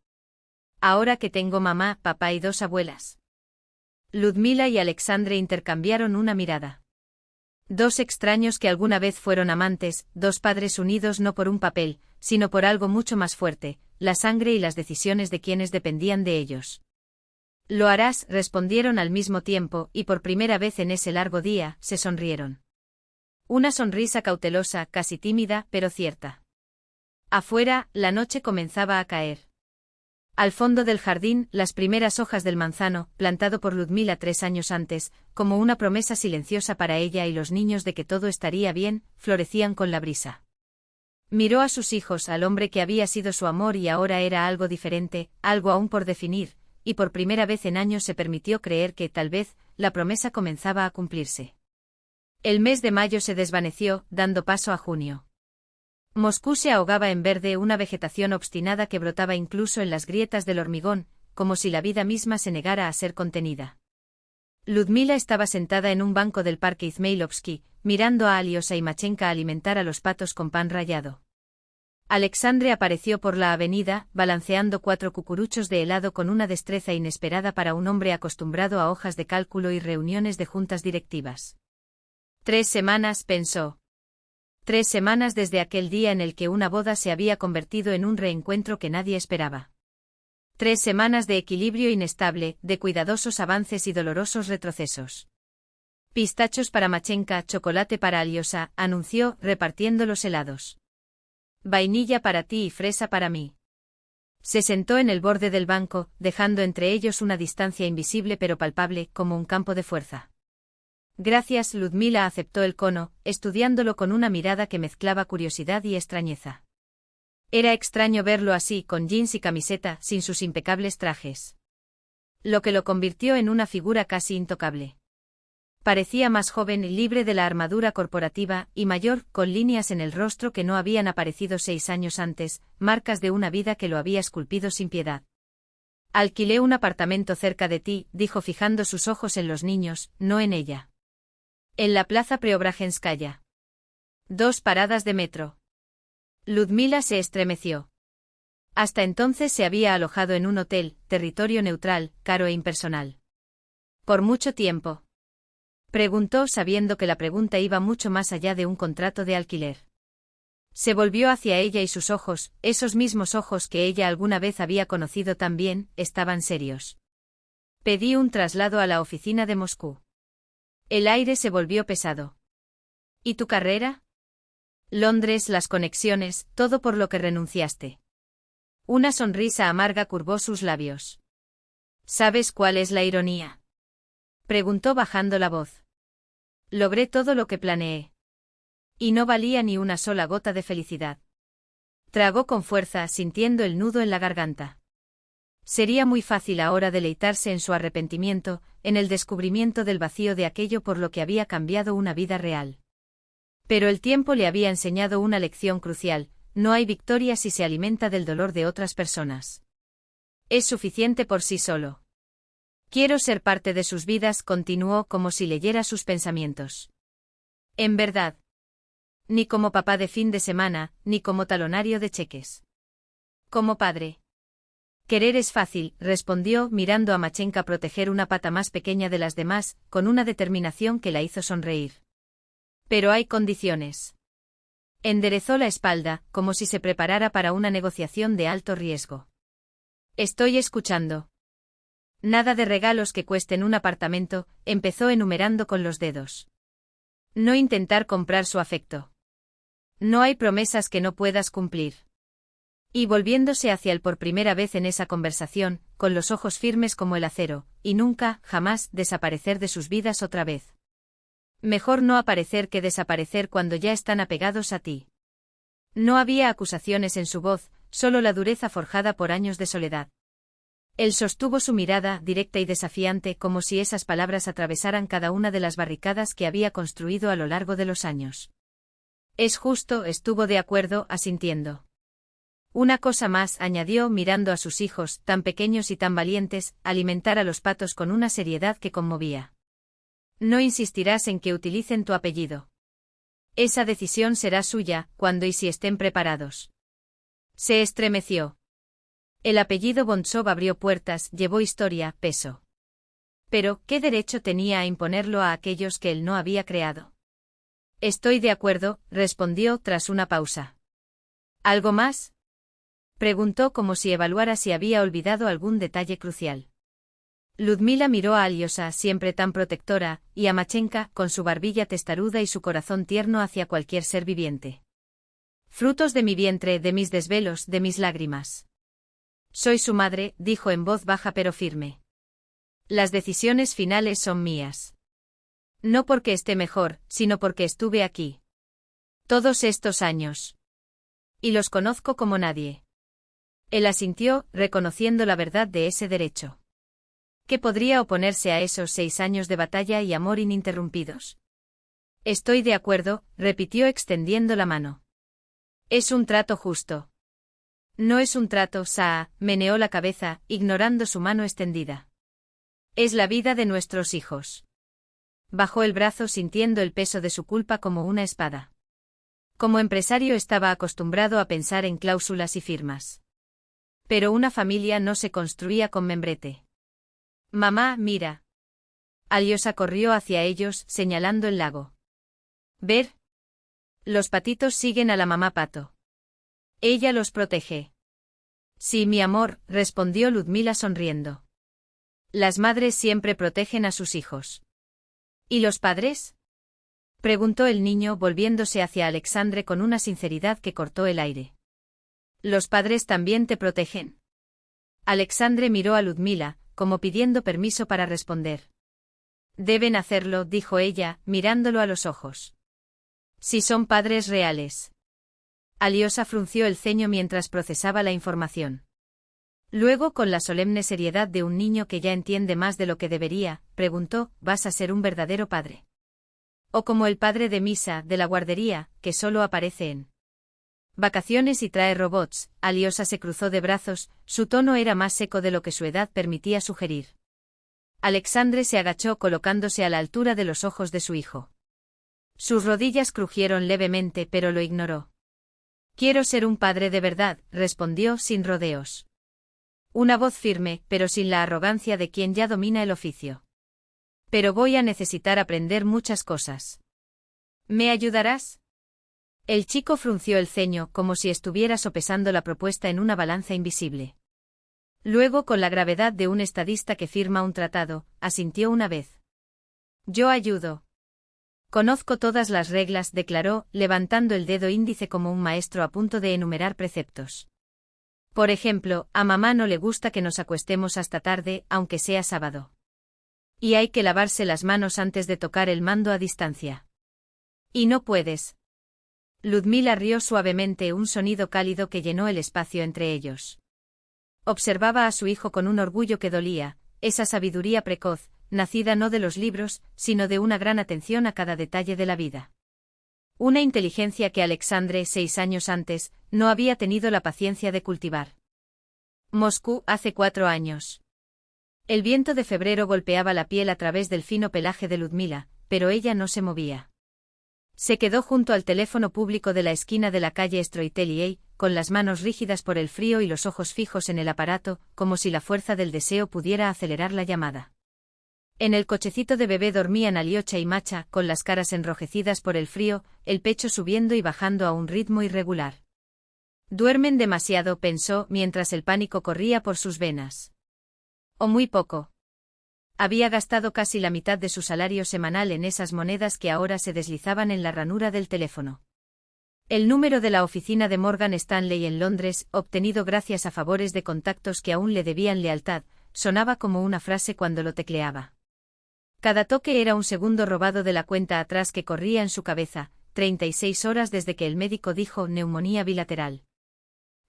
Ahora que tengo mamá, papá y 2 abuelas. Ludmila y Alexandre intercambiaron una mirada. 2 extraños que alguna vez fueron amantes, 2 padres unidos no por un papel, sino por algo mucho más fuerte, la sangre y las decisiones de quienes dependían de ellos. Lo harás, respondieron al mismo tiempo, y por primera vez en ese largo día, se sonrieron. Una sonrisa cautelosa, casi tímida, pero cierta. Afuera, la noche comenzaba a caer. Al fondo del jardín, las primeras hojas del manzano, plantado por Ludmila 3 años antes, como una promesa silenciosa para ella y los niños de que todo estaría bien, florecían con la brisa. Miró a sus hijos, al hombre que había sido su amor y ahora era algo diferente, algo aún por definir, y por primera vez en años se permitió creer que, tal vez, la promesa comenzaba a cumplirse. El mes de mayo se desvaneció, dando paso a junio. Moscú se ahogaba en verde, una vegetación obstinada que brotaba incluso en las grietas del hormigón, como si la vida misma se negara a ser contenida. Ludmila estaba sentada en un banco del parque Izmailovsky, mirando a Aliosa y Machenka alimentar a los patos con pan rallado. Alexandre apareció por la avenida, balanceando 4 cucuruchos de helado con una destreza inesperada para un hombre acostumbrado a hojas de cálculo y reuniones de juntas directivas. 3 semanas, pensó. 3 semanas desde aquel día en el que una boda se había convertido en un reencuentro que nadie esperaba. 3 semanas de equilibrio inestable, de cuidadosos avances y dolorosos retrocesos. Pistachos para Machenka, chocolate para Aliosa, anunció, repartiendo los helados. Vainilla para ti y fresa para mí. Se sentó en el borde del banco, dejando entre ellos una distancia invisible pero palpable, como un campo de fuerza. Gracias, Ludmila aceptó el cono, estudiándolo con una mirada que mezclaba curiosidad y extrañeza. Era extraño verlo así, con jeans y camiseta, sin sus impecables trajes. Lo que lo convirtió en una figura casi intocable. Parecía más joven y libre de la armadura corporativa, y mayor, con líneas en el rostro que no habían aparecido 6 años antes, marcas de una vida que lo había esculpido sin piedad. Alquilé un apartamento cerca de ti, dijo fijando sus ojos en los niños, no en ella. En la plaza Preobrajenskaya. 2 paradas de metro. Ludmila se estremeció. Hasta entonces se había alojado en un hotel, territorio neutral, caro e impersonal. ¿Por mucho tiempo? Preguntó sabiendo que la pregunta iba mucho más allá de un contrato de alquiler. Se volvió hacia ella y sus ojos, esos mismos ojos que ella alguna vez había conocido tan bien, estaban serios. Pedí un traslado a la oficina de Moscú. El aire se volvió pesado. ¿Y tu carrera? Londres, las conexiones, todo por lo que renunciaste. Una sonrisa amarga curvó sus labios. ¿Sabes cuál es la ironía? Preguntó bajando la voz. Logré todo lo que planeé. Y no valía ni una sola gota de felicidad. Tragó con fuerza, sintiendo el nudo en la garganta. Sería muy fácil ahora deleitarse en su arrepentimiento, en el descubrimiento del vacío de aquello por lo que había cambiado una vida real. Pero el tiempo le había enseñado una lección crucial: no hay victoria si se alimenta del dolor de otras personas. Es suficiente por sí solo. Quiero ser parte de sus vidas, continuó como si leyera sus pensamientos. En verdad. Ni como papá de fin de semana, ni como talonario de cheques. Como padre. Querer es fácil, respondió, mirando a Machenka proteger una pata más pequeña de las demás, con una determinación que la hizo sonreír. Pero hay condiciones. Enderezó la espalda, como si se preparara para una negociación de alto riesgo. Estoy escuchando. Nada de regalos que cuesten un apartamento, empezó enumerando con los dedos. No intentar comprar su afecto. No hay promesas que no puedas cumplir. Y volviéndose hacia él por primera vez en esa conversación, con los ojos firmes como el acero, y nunca, jamás, desaparecer de sus vidas otra vez. Mejor no aparecer que desaparecer cuando ya están apegados a ti. No había acusaciones en su voz, solo la dureza forjada por años de soledad. Él sostuvo su mirada, directa y desafiante, como si esas palabras atravesaran cada una de las barricadas que había construido a lo largo de los años. Es justo, estuvo de acuerdo, asintiendo. Una cosa más, añadió, mirando a sus hijos, tan pequeños y tan valientes, alimentar a los patos con una seriedad que conmovía. No insistirás en que utilicen tu apellido. Esa decisión será suya, cuando y si estén preparados. Se estremeció. El apellido Bontsov abrió puertas, llevó historia, peso. Pero, ¿qué derecho tenía a imponerlo a aquellos que él no había creado? Estoy de acuerdo, respondió tras una pausa. ¿Algo más? Preguntó como si evaluara si había olvidado algún detalle crucial. Ludmila miró a Aliosa, siempre tan protectora, y a Machenka, con su barbilla testaruda y su corazón tierno hacia cualquier ser viviente. Frutos de mi vientre, de mis desvelos, de mis lágrimas. Soy su madre, dijo en voz baja pero firme. Las decisiones finales son mías. No porque esté mejor, sino porque estuve aquí. Todos estos años. Y los conozco como nadie. Él asintió, reconociendo la verdad de ese derecho. ¿Qué podría oponerse a esos 6 años de batalla y amor ininterrumpidos? Estoy de acuerdo, repitió extendiendo la mano. Es un trato justo. No es un trato, Saa, meneó la cabeza, ignorando su mano extendida. Es la vida de nuestros hijos. Bajó el brazo sintiendo el peso de su culpa como una espada. Como empresario estaba acostumbrado a pensar en cláusulas y firmas. Pero una familia no se construía con membrete. Mamá, mira. Alyosha corrió hacia ellos, señalando el lago. Ver. Los patitos siguen a la mamá pato. Ella los protege. Sí, mi amor, respondió Ludmila sonriendo. Las madres siempre protegen a sus hijos. ¿Y los padres? Preguntó el niño volviéndose hacia Alexandre con una sinceridad que cortó el aire. ¿Los padres también te protegen? Alexandre miró a Ludmila, como pidiendo permiso para responder. Deben hacerlo, dijo ella, mirándolo a los ojos. Si son padres reales. Alyosha frunció el ceño mientras procesaba la información. Luego, con la solemne seriedad de un niño que ya entiende más de lo que debería, preguntó, ¿vas a ser un verdadero padre? O como el padre de Misa, de la guardería, que solo aparece en vacaciones y trae robots. Alyosha se cruzó de brazos, su tono era más seco de lo que su edad permitía sugerir. Alexandre se agachó colocándose a la altura de los ojos de su hijo. Sus rodillas crujieron levemente pero lo ignoró. Quiero ser un padre de verdad, respondió sin rodeos. Una voz firme, pero sin la arrogancia de quien ya domina el oficio. Pero voy a necesitar aprender muchas cosas. ¿Me ayudarás? El chico frunció el ceño como si estuviera sopesando la propuesta en una balanza invisible. Luego, con la gravedad de un estadista que firma un tratado, asintió una vez. Yo ayudo. Conozco todas las reglas, declaró, levantando el dedo índice como un maestro a punto de enumerar preceptos. Por ejemplo, a mamá no le gusta que nos acuestemos hasta tarde, aunque sea sábado. Y hay que lavarse las manos antes de tocar el mando a distancia. Y no puedes. Ludmila rió suavemente, un sonido cálido que llenó el espacio entre ellos. Observaba a su hijo con un orgullo que dolía, esa sabiduría precoz, nacida no de los libros, sino de una gran atención a cada detalle de la vida. Una inteligencia que Alexandre, 6 años antes, no había tenido la paciencia de cultivar. Moscú, hace 4 años. El viento de febrero golpeaba la piel a través del fino pelaje de Ludmila, pero ella no se movía. Se quedó junto al teléfono público de la esquina de la calle Stroitelier, con las manos rígidas por el frío y los ojos fijos en el aparato, como si la fuerza del deseo pudiera acelerar la llamada. En el cochecito de bebé dormían Alyosha y Macha, con las caras enrojecidas por el frío, el pecho subiendo y bajando a un ritmo irregular. Duermen demasiado, pensó, mientras el pánico corría por sus venas. O muy poco. Había gastado casi la mitad de su salario semanal en esas monedas que ahora se deslizaban en la ranura del teléfono. El número de la oficina de Morgan Stanley en Londres, obtenido gracias a favores de contactos que aún le debían lealtad, sonaba como una frase cuando lo tecleaba. Cada toque era un segundo robado de la cuenta atrás que corría en su cabeza, 36 horas desde que el médico dijo neumonía bilateral.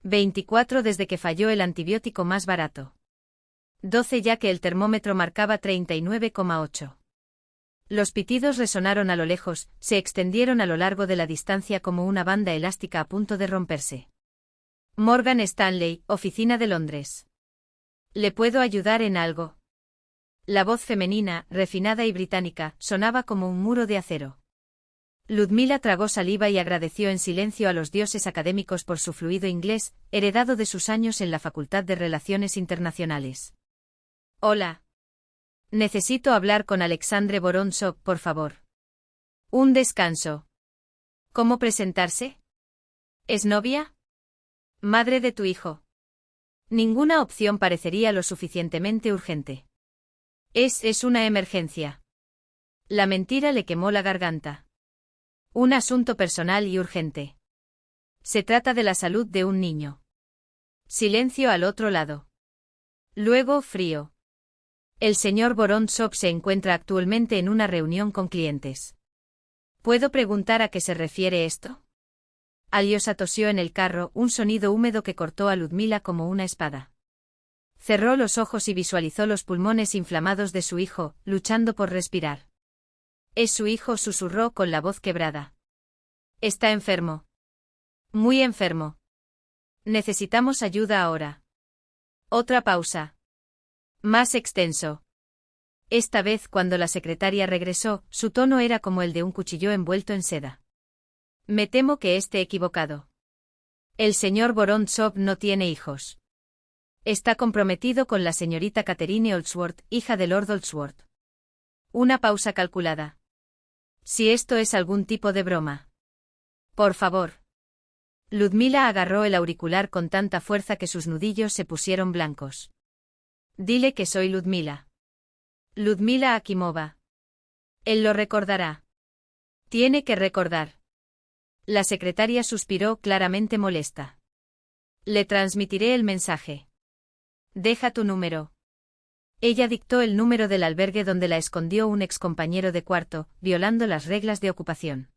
24 desde que falló el antibiótico más barato. 12 ya que el termómetro marcaba 39,8. Los pitidos resonaron a lo lejos, se extendieron a lo largo de la distancia como una banda elástica a punto de romperse. Morgan Stanley, oficina de Londres. ¿Le puedo ayudar en algo? La voz femenina, refinada y británica, sonaba como un muro de acero. Ludmila tragó saliva y agradeció en silencio a los dioses académicos por su fluido inglés, heredado de sus años en la Facultad de Relaciones Internacionales. Hola. Necesito hablar con Alexandre Vorontsov, por favor. Un descanso. ¿Cómo presentarse? ¿Es novia? Madre de tu hijo. Ninguna opción parecería lo suficientemente urgente. Es una emergencia. La mentira le quemó la garganta. Un asunto personal y urgente. Se trata de la salud de un niño. Silencio al otro lado. Luego, frío. El señor Vorontsov se encuentra actualmente en una reunión con clientes. ¿Puedo preguntar a qué se refiere esto? Alyosha tosió en el carro, un sonido húmedo que cortó a Ludmila como una espada. Cerró los ojos y visualizó los pulmones inflamados de su hijo, luchando por respirar. Es su hijo, susurró con la voz quebrada. Está enfermo. Muy enfermo. Necesitamos ayuda ahora. Otra pausa. Más extenso. Esta vez, cuando la secretaria regresó, su tono era como el de un cuchillo envuelto en seda. Me temo que esté equivocado. El señor Vorontsov no tiene hijos. Está comprometido con la señorita Catherine Oldsworth, hija de Lord Oldsworth. Una pausa calculada. Si esto es algún tipo de broma. Por favor. Ludmila agarró el auricular con tanta fuerza que sus nudillos se pusieron blancos. Dile que soy Ludmila. Ludmila Akimova. Él lo recordará. Tiene que recordar. La secretaria suspiró, claramente molesta. Le transmitiré el mensaje. Deja tu número. Ella dictó el número del albergue donde la escondió un excompañero de cuarto, violando las reglas de ocupación.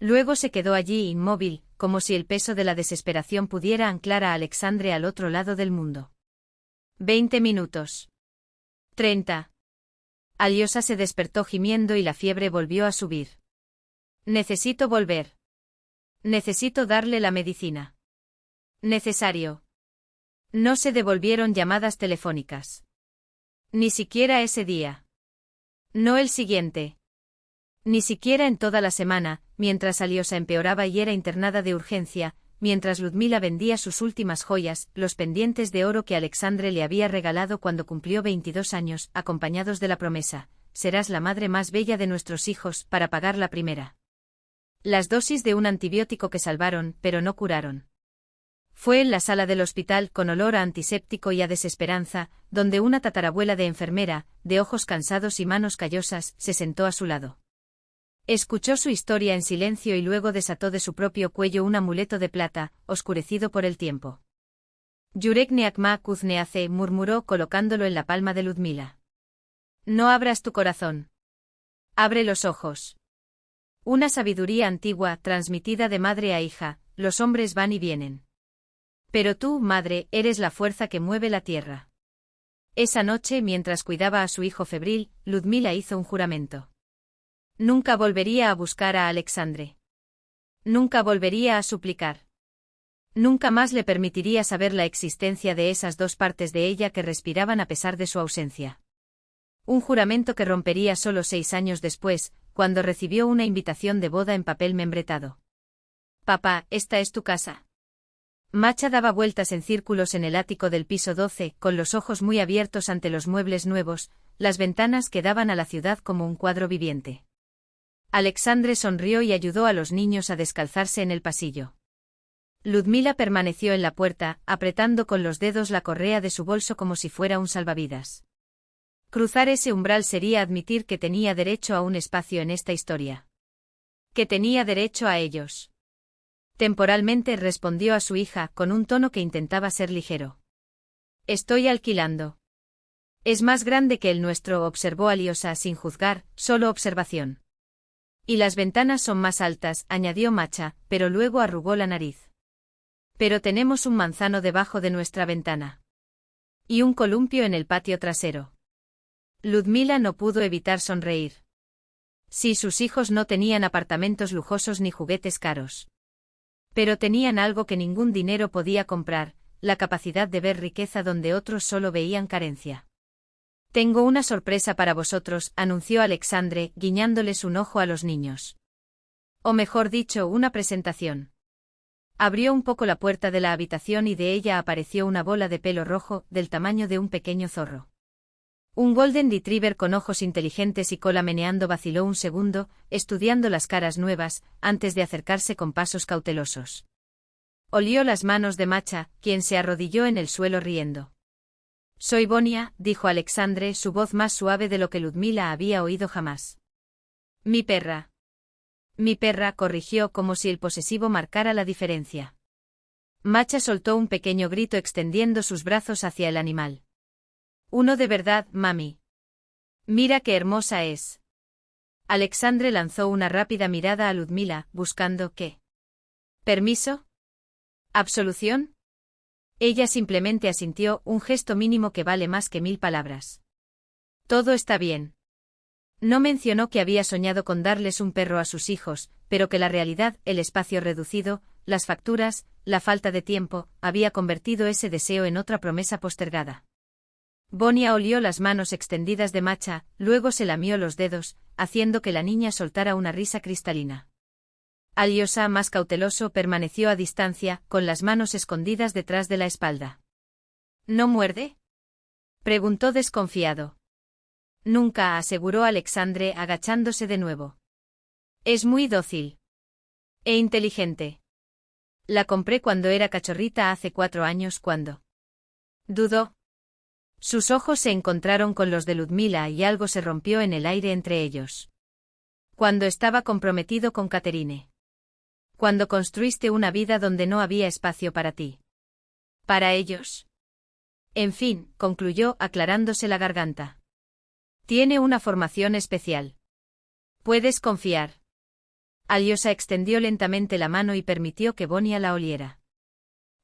Luego se quedó allí inmóvil, como si el peso de la desesperación pudiera anclar a Alexandre al otro lado del mundo. 20 minutos. 30. Alyosha se despertó gimiendo y la fiebre volvió a subir. Necesito volver. Necesito darle la medicina. Necesario. No se devolvieron llamadas telefónicas. Ni siquiera ese día. No el siguiente. Ni siquiera en toda la semana, mientras Alyosha empeoraba y era internada de urgencia, mientras Ludmila vendía sus últimas joyas, los pendientes de oro que Alexandre le había regalado cuando cumplió 22 años, acompañados de la promesa: serás la madre más bella de nuestros hijos, para pagar la primera. Las dosis de un antibiótico que salvaron, pero no curaron. Fue en la sala del hospital, con olor a antiséptico y a desesperanza, donde una tatarabuela de enfermera, de ojos cansados y manos callosas, se sentó a su lado. Escuchó su historia en silencio y luego desató de su propio cuello un amuleto de plata, oscurecido por el tiempo. Yurek Neakma Kuzneace, murmuró colocándolo en la palma de Ludmila. No abras tu corazón. Abre los ojos. Una sabiduría antigua, transmitida de madre a hija: los hombres van y vienen. Pero tú, madre, eres la fuerza que mueve la tierra. Esa noche, mientras cuidaba a su hijo febril, Ludmila hizo un juramento. Nunca volvería a buscar a Alexandre. Nunca volvería a suplicar. Nunca más le permitiría saber la existencia de esas dos partes de ella que respiraban a pesar de su ausencia. Un juramento que rompería solo 6 años después, cuando recibió una invitación de boda en papel membretado. Papá, ¿esta es tu casa? Macha daba vueltas en círculos en el ático del piso 12, con los ojos muy abiertos ante los muebles nuevos, las ventanas que daban a la ciudad como un cuadro viviente. Alexandre sonrió y ayudó a los niños a descalzarse en el pasillo. Ludmila permaneció en la puerta, apretando con los dedos la correa de su bolso como si fuera un salvavidas. Cruzar ese umbral sería admitir que tenía derecho a un espacio en esta historia. Que tenía derecho a ellos. Temporalmente respondió a su hija, con un tono que intentaba ser ligero. Estoy alquilando. Es más grande que el nuestro, observó Alyosha sin juzgar, solo observación. Y las ventanas son más altas, añadió Macha, pero luego arrugó la nariz. Pero tenemos un manzano debajo de nuestra ventana. Y un columpio en el patio trasero. Ludmila no pudo evitar sonreír. Sí, sus hijos no tenían apartamentos lujosos ni juguetes caros. Pero tenían algo que ningún dinero podía comprar: la capacidad de ver riqueza donde otros solo veían carencia. Tengo una sorpresa para vosotros, anunció Alexandre, guiñándoles un ojo a los niños. O mejor dicho, una presentación. Abrió un poco la puerta de la habitación y de ella apareció una bola de pelo rojo, del tamaño de un pequeño zorro. Un golden retriever con ojos inteligentes y cola meneando vaciló un segundo, estudiando las caras nuevas, antes de acercarse con pasos cautelosos. Olió las manos de Macha, quien se arrodilló en el suelo riendo. Soy Bonia, dijo Alexandre, su voz más suave de lo que Ludmila había oído jamás. Mi perra. Mi perra, corrigió como si el posesivo marcara la diferencia. Macha soltó un pequeño grito extendiendo sus brazos hacia el animal. Uno de verdad, mami. Mira qué hermosa es. Alexandre lanzó una rápida mirada a Ludmila, buscando ¿qué? ¿Permiso? ¿Absolución? Ella simplemente asintió, un gesto mínimo que vale más que 1000 palabras. Todo está bien. No mencionó que había soñado con darles un perro a sus hijos, pero que la realidad, el espacio reducido, las facturas, la falta de tiempo, había convertido ese deseo en otra promesa postergada. Bonia olió las manos extendidas de Macha, luego se lamió los dedos, haciendo que la niña soltara una risa cristalina. Alyosha, más cauteloso, permaneció a distancia, con las manos escondidas detrás de la espalda. ¿No muerde? Preguntó desconfiado. Nunca, aseguró Alexandre, agachándose de nuevo. Es muy dócil. E inteligente. La compré cuando era cachorrita hace 4 años. ¿Cuándo? Dudó. Sus ojos se encontraron con los de Ludmila y algo se rompió en el aire entre ellos. Cuando estaba comprometido con Catherine. Cuando construiste una vida donde no había espacio para ti. ¿Para ellos? En fin, concluyó, aclarándose la garganta. Tiene una formación especial. Puedes confiar. Alyosha extendió lentamente la mano y permitió que Bonia la oliera.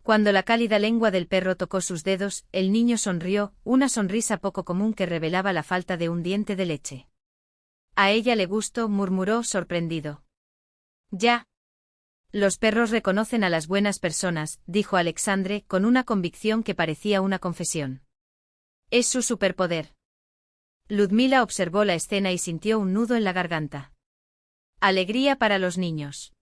Cuando la cálida lengua del perro tocó sus dedos, el niño sonrió, una sonrisa poco común que revelaba la falta de un diente de leche. A ella le gustó, murmuró sorprendido. Ya. Los perros reconocen a las buenas personas, dijo Alexandre, con una convicción que parecía una confesión. Es su superpoder. Ludmila observó la escena y sintió un nudo en la garganta. Alegría para los niños.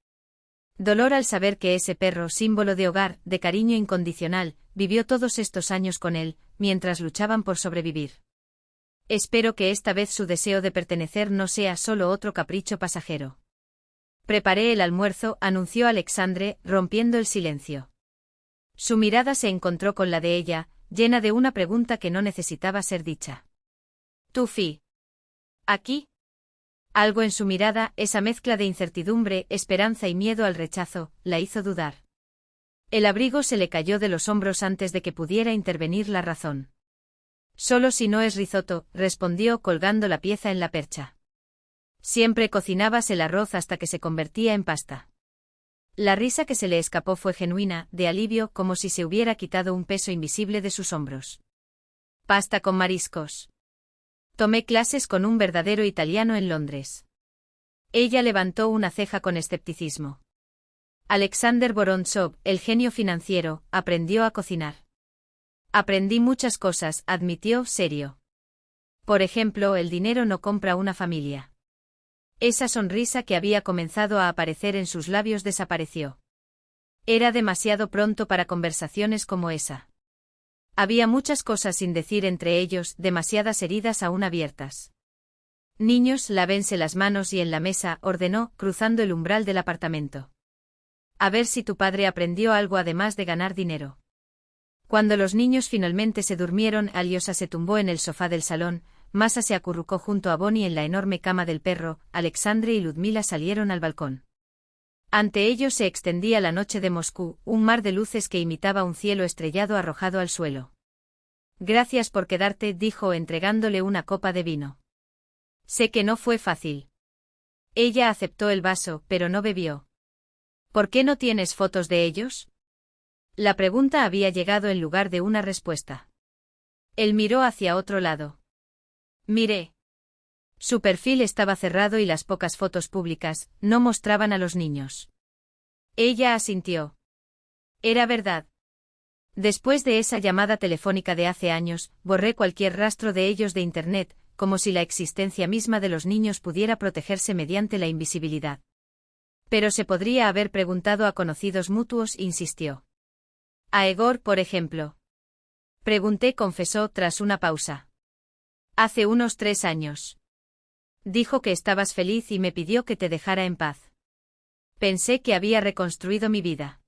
Dolor al saber que ese perro, símbolo de hogar, de cariño incondicional, vivió todos estos años con él, mientras luchaban por sobrevivir. Espero que esta vez su deseo de pertenecer no sea solo otro capricho pasajero. Preparé el almuerzo, anunció Alexandre, rompiendo el silencio. Su mirada se encontró con la de ella, llena de una pregunta que no necesitaba ser dicha. ¿Tufi? ¿Aquí? Algo en su mirada, esa mezcla de incertidumbre, esperanza y miedo al rechazo, la hizo dudar. El abrigo se le cayó de los hombros antes de que pudiera intervenir la razón. Solo si no es risotto, respondió colgando la pieza en la percha. Siempre cocinabas el arroz hasta que se convertía en pasta. La risa que se le escapó fue genuina, de alivio, como si se hubiera quitado un peso invisible de sus hombros. Pasta con mariscos. Tomé clases con un verdadero italiano en Londres. Ella levantó una ceja con escepticismo. Alexander Vorontsov, el genio financiero, aprendió a cocinar. Aprendí muchas cosas, admitió, serio. Por ejemplo, el dinero no compra una familia. Esa sonrisa que había comenzado a aparecer en sus labios desapareció. Era demasiado pronto para conversaciones como esa. Había muchas cosas sin decir entre ellos, demasiadas heridas aún abiertas. Niños, lávense las manos y en la mesa, ordenó, cruzando el umbral del apartamento. A ver si tu padre aprendió algo además de ganar dinero. Cuando los niños finalmente se durmieron, Alyosha se tumbó en el sofá del salón, Masha se acurrucó junto a Bonnie en la enorme cama del perro, Alexandre y Ludmila salieron al balcón. Ante ellos se extendía la noche de Moscú, un mar de luces que imitaba un cielo estrellado arrojado al suelo. Gracias por quedarte, dijo entregándole una copa de vino. Sé que no fue fácil. Ella aceptó el vaso, pero no bebió. ¿Por qué no tienes fotos de ellos? La pregunta había llegado en lugar de una respuesta. Él miró hacia otro lado. Miré. Su perfil estaba cerrado y las pocas fotos públicas no mostraban a los niños. Ella asintió. Era verdad. Después de esa llamada telefónica de hace años, borré cualquier rastro de ellos de Internet, como si la existencia misma de los niños pudiera protegerse mediante la invisibilidad. Pero se podría haber preguntado a conocidos mutuos, insistió. A Egor, por ejemplo. Pregunté, confesó tras una pausa. Hace unos 3 años. Dijo que estabas feliz y me pidió que te dejara en paz. Pensé que había reconstruido mi vida.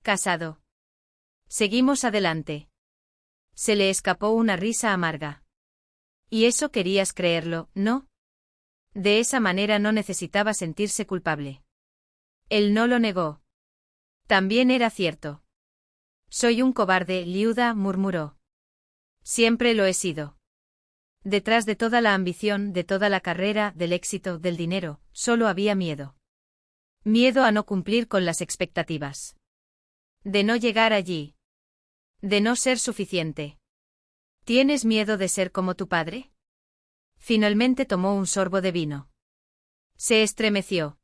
Casado. Seguimos adelante. Se le escapó una risa amarga. Y eso querías creerlo, ¿no? De esa manera no necesitaba sentirse culpable. Él no lo negó. También era cierto. Soy un cobarde, Liuda murmuró. Siempre lo he sido. Detrás de toda la ambición, de toda la carrera, del éxito, del dinero, solo había miedo. Miedo a no cumplir con las expectativas. De no llegar allí. De no ser suficiente. ¿Tienes miedo de ser como tu padre? Finalmente tomó un sorbo de vino. Se estremeció.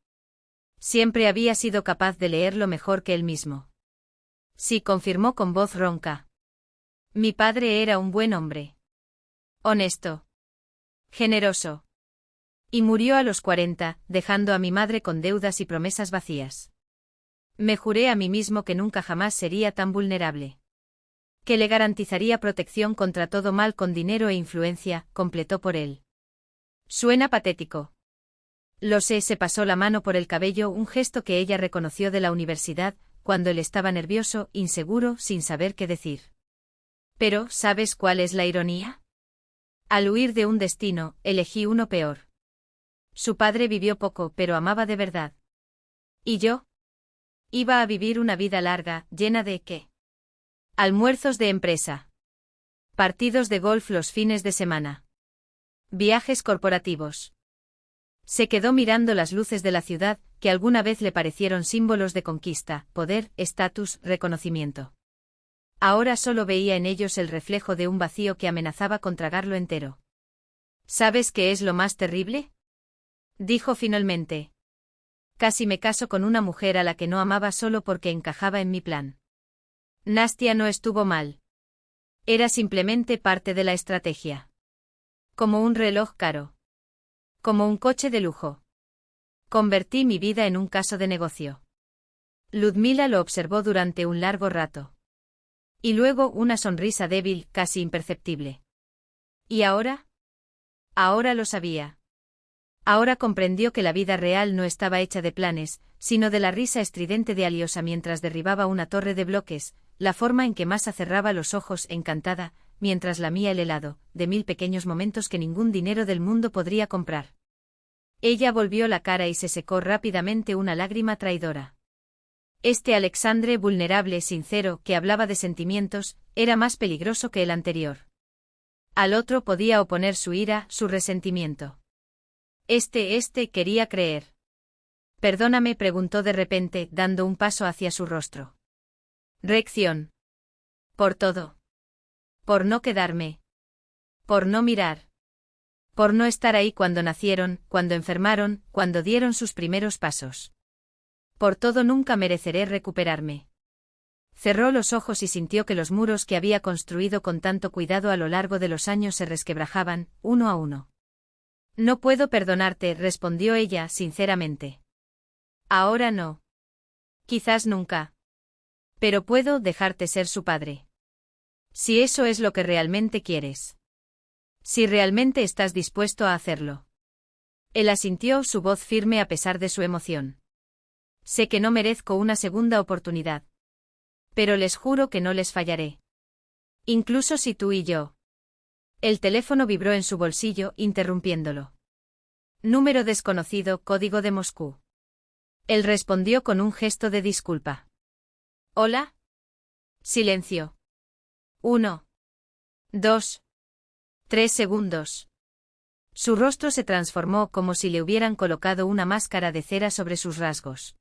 Siempre había sido capaz de leerlo mejor que él mismo. Sí, confirmó con voz ronca. Mi padre era un buen hombre. Honesto. Generoso. Y murió a los 40, dejando a mi madre con deudas y promesas vacías. Me juré a mí mismo que nunca jamás sería tan vulnerable. Que le garantizaría protección contra todo mal con dinero e influencia, completó por él. Suena patético. Lo sé, se pasó la mano por el cabello, un gesto que ella reconoció de la universidad, cuando él estaba nervioso, inseguro, sin saber qué decir. Pero, ¿sabes cuál es la ironía? Al huir de un destino, elegí uno peor. Su padre vivió poco, pero amaba de verdad. ¿Y yo? Iba a vivir una vida larga, llena de ¿qué? Almuerzos de empresa. Partidos de golf los fines de semana. Viajes corporativos. Se quedó mirando las luces de la ciudad, que alguna vez le parecieron símbolos de conquista, poder, estatus, reconocimiento. Ahora solo veía en ellos el reflejo de un vacío que amenazaba con tragarlo entero. ¿Sabes qué es lo más terrible? Dijo finalmente. Casi me caso con una mujer a la que no amaba solo porque encajaba en mi plan. Nastia no estuvo mal. Era simplemente parte de la estrategia. Como un reloj caro. Como un coche de lujo. Convertí mi vida en un caso de negocio. Ludmila lo observó durante un largo rato. Y luego una sonrisa débil, casi imperceptible. ¿Y ahora? Ahora lo sabía. Ahora comprendió que la vida real no estaba hecha de planes, sino de la risa estridente de Aliosa mientras derribaba una torre de bloques, la forma en que Masa cerraba los ojos encantada, mientras lamía el helado, de 1000 pequeños momentos que ningún dinero del mundo podría comprar. Ella volvió la cara y se secó rápidamente una lágrima traidora. Este Alexandre vulnerable, sincero, que hablaba de sentimientos, era más peligroso que el anterior. Al otro podía oponer su ira, su resentimiento. Este quería creer. Perdóname, preguntó de repente, dando un paso hacia su rostro. Reacción. Por todo. Por no quedarme. Por no mirar. Por no estar ahí cuando nacieron, cuando enfermaron, cuando dieron sus primeros pasos. Por todo nunca mereceré recuperarme. Cerró los ojos y sintió que los muros que había construido con tanto cuidado a lo largo de los años se resquebrajaban, uno a uno. No puedo perdonarte, respondió ella, sinceramente. Ahora no. Quizás nunca. Pero puedo dejarte ser su padre. Si eso es lo que realmente quieres. Si realmente estás dispuesto a hacerlo. Él asintió, su voz firme a pesar de su emoción. Sé que no merezco una segunda oportunidad. Pero les juro que no les fallaré. Incluso si tú y yo. El teléfono vibró en su bolsillo, interrumpiéndolo. Número desconocido, código de Moscú. Él respondió con un gesto de disculpa. ¿Hola? Silencio. 1, 2, 3 segundos. Su rostro se transformó como si le hubieran colocado una máscara de cera sobre sus rasgos.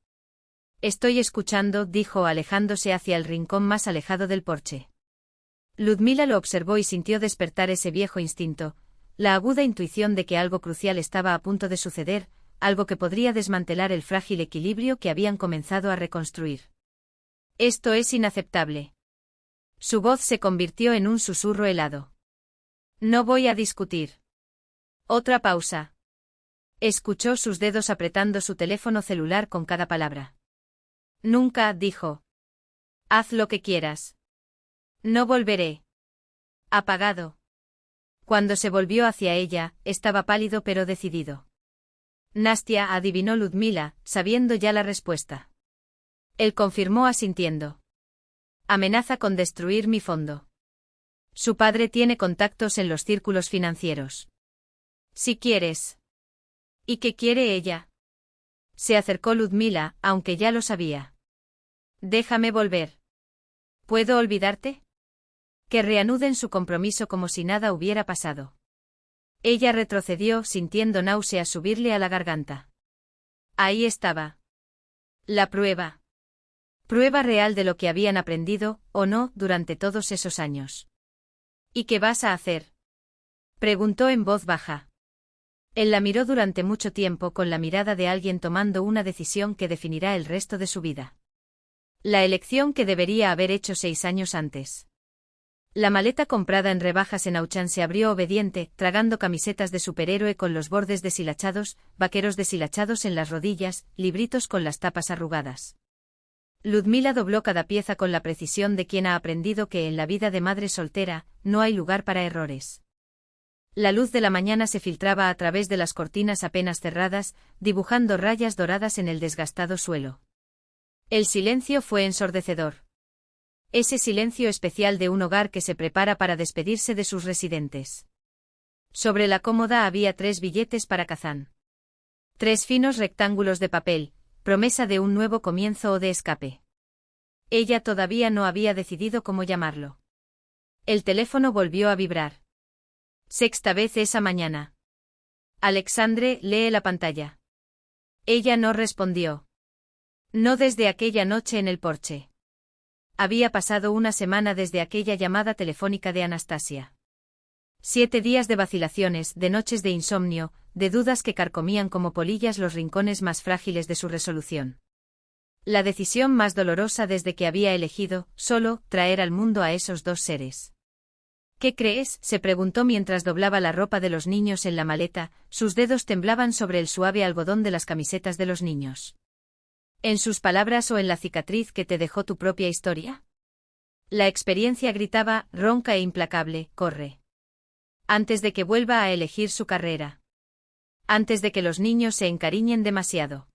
Estoy escuchando, dijo alejándose hacia el rincón más alejado del porche. Ludmila lo observó y sintió despertar ese viejo instinto, la aguda intuición de que algo crucial estaba a punto de suceder, algo que podría desmantelar el frágil equilibrio que habían comenzado a reconstruir. Esto es inaceptable. Su voz se convirtió en un susurro helado. No voy a discutir. Otra pausa. Escuchó sus dedos apretando su teléfono celular con cada palabra. Nunca, dijo. Haz lo que quieras. No volveré. Apagado. Cuando se volvió hacia ella, estaba pálido pero decidido. Nastia, adivinó Ludmila, sabiendo ya la respuesta. Él confirmó asintiendo. Amenaza con destruir mi fondo. Su padre tiene contactos en los círculos financieros. Si quieres. ¿Y qué quiere ella? Se acercó Ludmila, aunque ya lo sabía. Déjame volver. ¿Puedo olvidarte? Que reanuden su compromiso como si nada hubiera pasado. Ella retrocedió sintiendo náuseas subirle a la garganta. Ahí estaba. La prueba. Prueba real de lo que habían aprendido, o no, durante todos esos años. ¿Y qué vas a hacer? Preguntó en voz baja. Él la miró durante mucho tiempo con la mirada de alguien tomando una decisión que definirá el resto de su vida. La elección que debería haber hecho 6 años antes. La maleta comprada en rebajas en Auchan se abrió obediente, tragando camisetas de superhéroe con los bordes deshilachados, vaqueros deshilachados en las rodillas, libritos con las tapas arrugadas. Ludmila dobló cada pieza con la precisión de quien ha aprendido que en la vida de madre soltera no hay lugar para errores. La luz de la mañana se filtraba a través de las cortinas apenas cerradas, dibujando rayas doradas en el desgastado suelo. El silencio fue ensordecedor. Ese silencio especial de un hogar que se prepara para despedirse de sus residentes. Sobre la cómoda había 3 billetes para Kazán. 3 finos rectángulos de papel, promesa de un nuevo comienzo o de escape. Ella todavía no había decidido cómo llamarlo. El teléfono volvió a vibrar. 6ª vez esa mañana. Alexandre, lee la pantalla. Ella no respondió. No desde aquella noche en el porche. Había pasado una semana desde aquella llamada telefónica de Anastasia. 7 días de vacilaciones, de noches de insomnio, de dudas que carcomían como polillas los rincones más frágiles de su resolución. La decisión más dolorosa desde que había elegido, solo, traer al mundo a esos 2 seres. ¿Qué crees?, se preguntó mientras doblaba la ropa de los niños en la maleta, sus dedos temblaban sobre el suave algodón de las camisetas de los niños. ¿En sus palabras o en la cicatriz que te dejó tu propia historia? La experiencia gritaba, ronca e implacable, corre. Antes de que vuelva a elegir su carrera. Antes de que los niños se encariñen demasiado.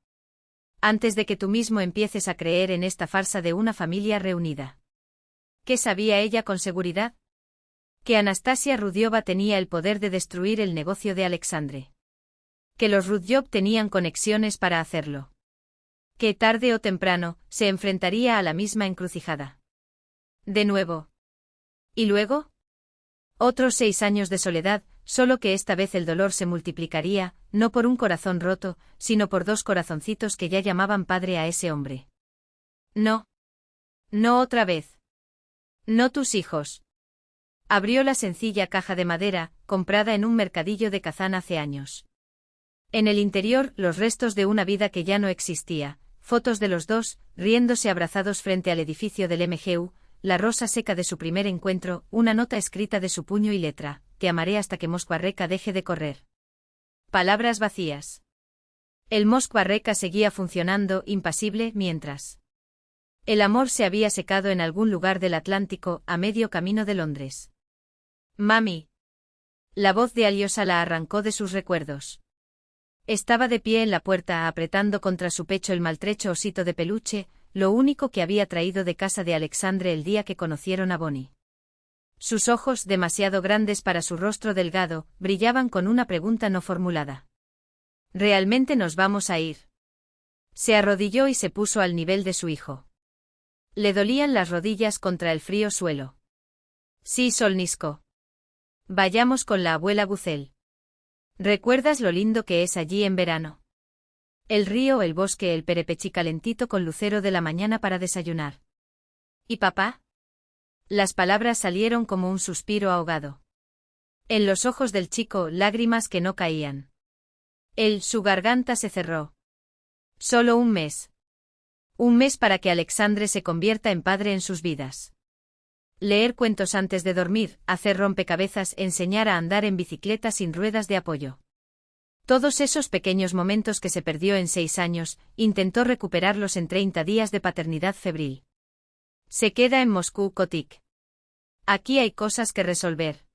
Antes de que tú mismo empieces a creer en esta farsa de una familia reunida. ¿Qué sabía ella con seguridad? Que Anastasia Rudiova tenía el poder de destruir el negocio de Alexandre. Que los Rudyov tenían conexiones para hacerlo. Que tarde o temprano, se enfrentaría a la misma encrucijada. De nuevo. ¿Y luego? Otros 6 años de soledad, solo que esta vez el dolor se multiplicaría, no por un corazón roto, sino por 2 corazoncitos que ya llamaban padre a ese hombre. No. No otra vez. No tus hijos. Abrió la sencilla caja de madera, comprada en un mercadillo de Kazán hace años. En el interior, los restos de una vida que ya no existía, fotos de los 2, riéndose abrazados frente al edificio del MGU, la rosa seca de su primer encuentro, una nota escrita de su puño y letra, te amaré hasta que Moskva-Reka deje de correr. Palabras vacías. El Moskva-Reka seguía funcionando, impasible, mientras. El amor se había secado en algún lugar del Atlántico, a medio camino de Londres. Mami. La voz de Aliosa la arrancó de sus recuerdos. Estaba de pie en la puerta apretando contra su pecho el maltrecho osito de peluche, lo único que había traído de casa de Alexandre el día que conocieron a Bonnie. Sus ojos, demasiado grandes para su rostro delgado, brillaban con una pregunta no formulada. ¿Realmente nos vamos a ir? Se arrodilló y se puso al nivel de su hijo. Le dolían las rodillas contra el frío suelo. Sí, Solnisco. Vayamos con la abuela Guzel. ¿Recuerdas lo lindo que es allí en verano? El río, el bosque, el perepechí calentito con lucero de la mañana para desayunar. ¿Y papá? Las palabras salieron como un suspiro ahogado. En los ojos del chico, lágrimas que no caían. Su garganta se cerró. Solo un mes. Un mes para que Alexandre se convierta en padre en sus vidas. Leer cuentos antes de dormir, hacer rompecabezas, enseñar a andar en bicicleta sin ruedas de apoyo. Todos esos pequeños momentos que se perdió en 6 años, intentó recuperarlos en 30 días de paternidad febril. Se queda en Moscú, Kotik. Aquí hay cosas que resolver.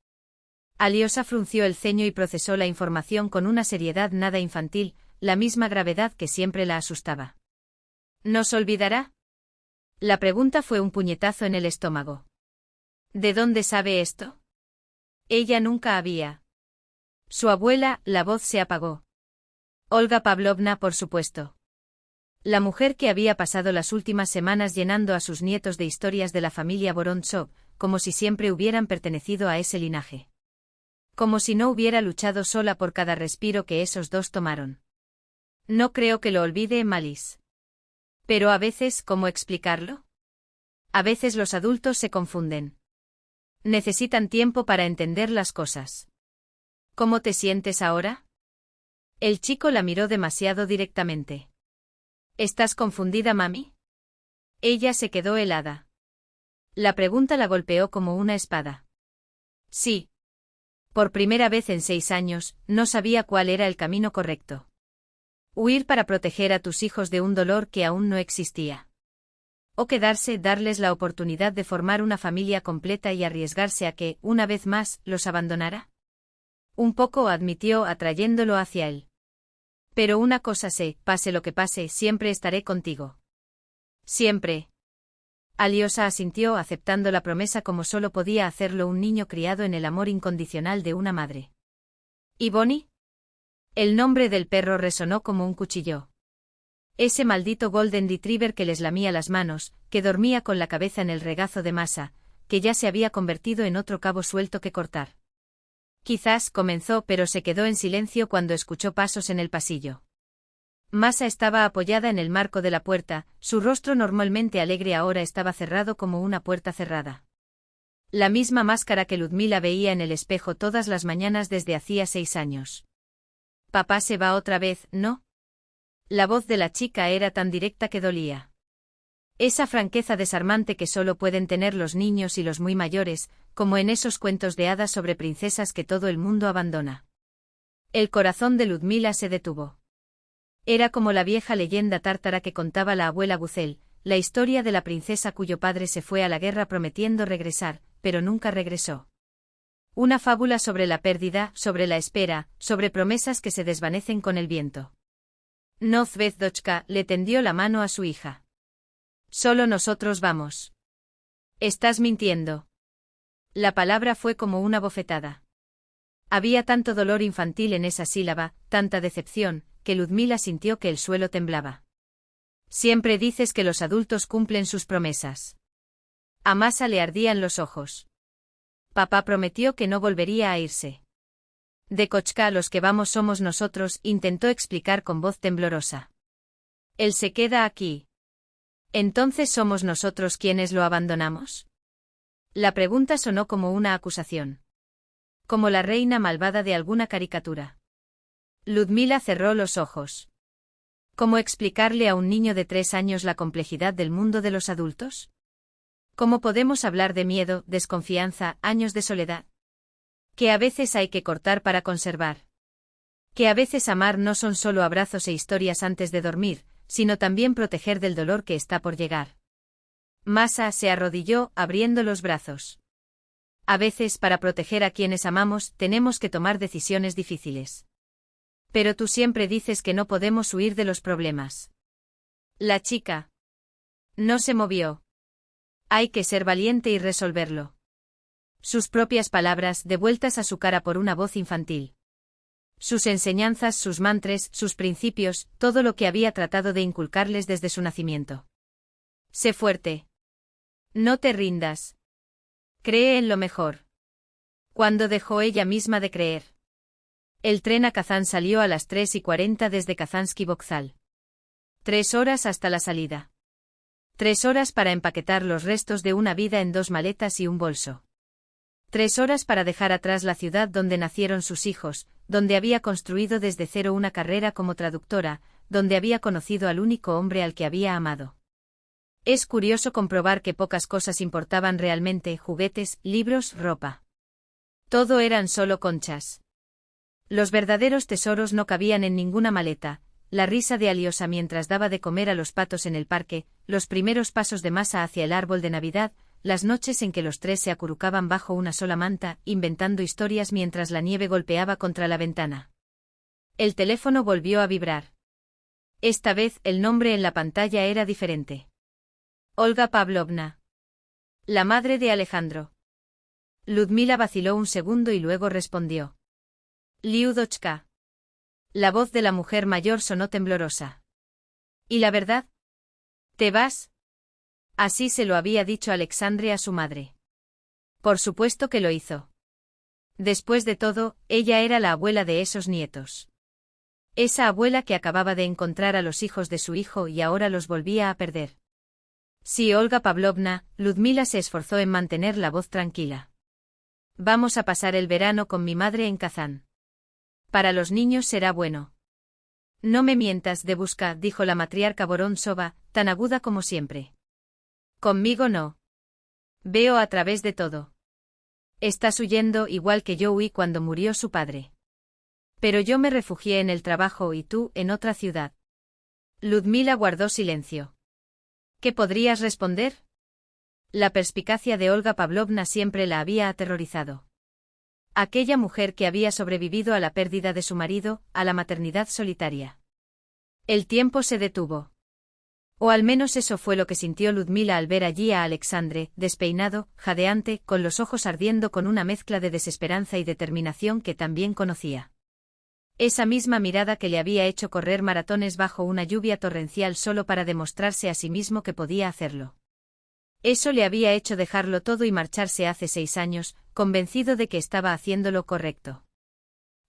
Aliosa frunció el ceño y procesó la información con una seriedad nada infantil, la misma gravedad que siempre la asustaba. ¿Nos olvidará? La pregunta fue un puñetazo en el estómago. ¿De dónde sabe esto? Ella nunca había. Su abuela, la voz se apagó. Olga Pavlovna, por supuesto. La mujer que había pasado las últimas semanas llenando a sus nietos de historias de la familia Vorontsov, como si siempre hubieran pertenecido a ese linaje. Como si no hubiera luchado sola por cada respiro que esos dos tomaron. No creo que lo olvide, Malice. Pero a veces, ¿cómo explicarlo? A veces los adultos se confunden. Necesitan tiempo para entender las cosas. ¿Cómo te sientes ahora? El chico la miró demasiado directamente. ¿Estás confundida, mami? Ella se quedó helada. La pregunta la golpeó como una espada. Sí. Por primera vez en 6 años, no sabía cuál era el camino correcto. Huir para proteger a tus hijos de un dolor que aún no existía. O quedarse, darles la oportunidad de formar una familia completa y arriesgarse a que, una vez más, los abandonara. Un poco, admitió, atrayéndolo hacia él. Pero una cosa sé, pase lo que pase, siempre estaré contigo. Siempre. Alyosha asintió, aceptando la promesa como solo podía hacerlo un niño criado en el amor incondicional de una madre. ¿Y Bonnie? El nombre del perro resonó como un cuchillo. Ese maldito Golden Retriever que les lamía las manos, que dormía con la cabeza en el regazo de Masa, que ya se había convertido en otro cabo suelto que cortar. Quizás comenzó, pero se quedó en silencio cuando escuchó pasos en el pasillo. Masa estaba apoyada en el marco de la puerta, su rostro normalmente alegre ahora estaba cerrado como una puerta cerrada. La misma máscara que Ludmila veía en el espejo todas las mañanas desde hacía 6 años. Papá se va otra vez, ¿no? La voz de la chica era tan directa que dolía. Esa franqueza desarmante que solo pueden tener los niños y los muy mayores, como en esos cuentos de hadas sobre princesas que todo el mundo abandona. El corazón de Ludmila se detuvo. Era como la vieja leyenda tártara que contaba la abuela Guzel, la historia de la princesa cuyo padre se fue a la guerra prometiendo regresar, pero nunca regresó. Una fábula sobre la pérdida, sobre la espera, sobre promesas que se desvanecen con el viento. Nozvezdochka le tendió la mano a su hija. Solo nosotros vamos. Estás mintiendo. La palabra fue como una bofetada. Había tanto dolor infantil en esa sílaba, tanta decepción, que Ludmila sintió que el suelo temblaba. Siempre dices que los adultos cumplen sus promesas. A Masa le ardían los ojos. Papá prometió que no volvería a irse. De Kochka los que vamos somos nosotros, intentó explicar con voz temblorosa. Él se queda aquí. ¿Entonces somos nosotros quienes lo abandonamos? La pregunta sonó como una acusación. Como la reina malvada de alguna caricatura. Ludmila cerró los ojos. ¿Cómo explicarle a un niño de 3 años la complejidad del mundo de los adultos? ¿Cómo podemos hablar de miedo, desconfianza, años de soledad? Que a veces hay que cortar para conservar. Que a veces amar no son solo abrazos e historias antes de dormir, sino también proteger del dolor que está por llegar. Masa se arrodilló, abriendo los brazos. A veces, para proteger a quienes amamos, tenemos que tomar decisiones difíciles. Pero tú siempre dices que no podemos huir de los problemas. La chica no se movió. Hay que ser valiente y resolverlo. Sus propias palabras, devueltas a su cara por una voz infantil. Sus enseñanzas, sus mantras, sus principios, todo lo que había tratado de inculcarles desde su nacimiento. Sé fuerte. No te rindas. Cree en lo mejor. ¿Cuándo dejó ella misma de creer? El tren a Kazán salió a las 3:40 desde Kazansky Vokzal. 3 horas hasta la salida. 3 horas para empaquetar los restos de una vida en 2 maletas y un bolso. 3 horas para dejar atrás la ciudad donde nacieron sus hijos, donde había construido desde cero una carrera como traductora, donde había conocido al único hombre al que había amado. Es curioso comprobar que pocas cosas importaban realmente: juguetes, libros, ropa. Todo eran solo conchas. Los verdaderos tesoros no cabían en ninguna maleta: la risa de Alyosha mientras daba de comer a los patos en el parque, los primeros pasos de Masa hacia el árbol de Navidad, las noches en que los 3 se acurrucaban bajo una sola manta, inventando historias mientras la nieve golpeaba contra la ventana. El teléfono volvió a vibrar. Esta vez, el nombre en la pantalla era diferente. Olga Pavlovna. La madre de Alejandro. Ludmila vaciló un segundo y luego respondió. Liudochka. La voz de la mujer mayor sonó temblorosa. ¿Y la verdad? ¿Te vas? Así se lo había dicho Alexandre a su madre. Por supuesto que lo hizo. Después de todo, ella era la abuela de esos nietos. Esa abuela que acababa de encontrar a los hijos de su hijo y ahora los volvía a perder. Sí, Olga Pavlovna, Ludmila se esforzó en mantener la voz tranquila. Vamos a pasar el verano con mi madre en Kazán. Para los niños será bueno. No me mientas, Debuska, dijo la matriarca Vorontsova, tan aguda como siempre. Conmigo no. Veo a través de todo. Estás huyendo igual que yo huí cuando murió su padre. Pero yo me refugié en el trabajo y tú en otra ciudad. Ludmila guardó silencio. ¿Qué podrías responder? La perspicacia de Olga Pavlovna siempre la había aterrorizado. Aquella mujer que había sobrevivido a la pérdida de su marido, a la maternidad solitaria. El tiempo se detuvo. O al menos eso fue lo que sintió Ludmila al ver allí a Alexandre, despeinado, jadeante, con los ojos ardiendo con una mezcla de desesperanza y determinación que también conocía. Esa misma mirada que le había hecho correr maratones bajo una lluvia torrencial solo para demostrarse a sí mismo que podía hacerlo. Eso le había hecho dejarlo todo y marcharse hace 6 años, convencido de que estaba haciendo lo correcto.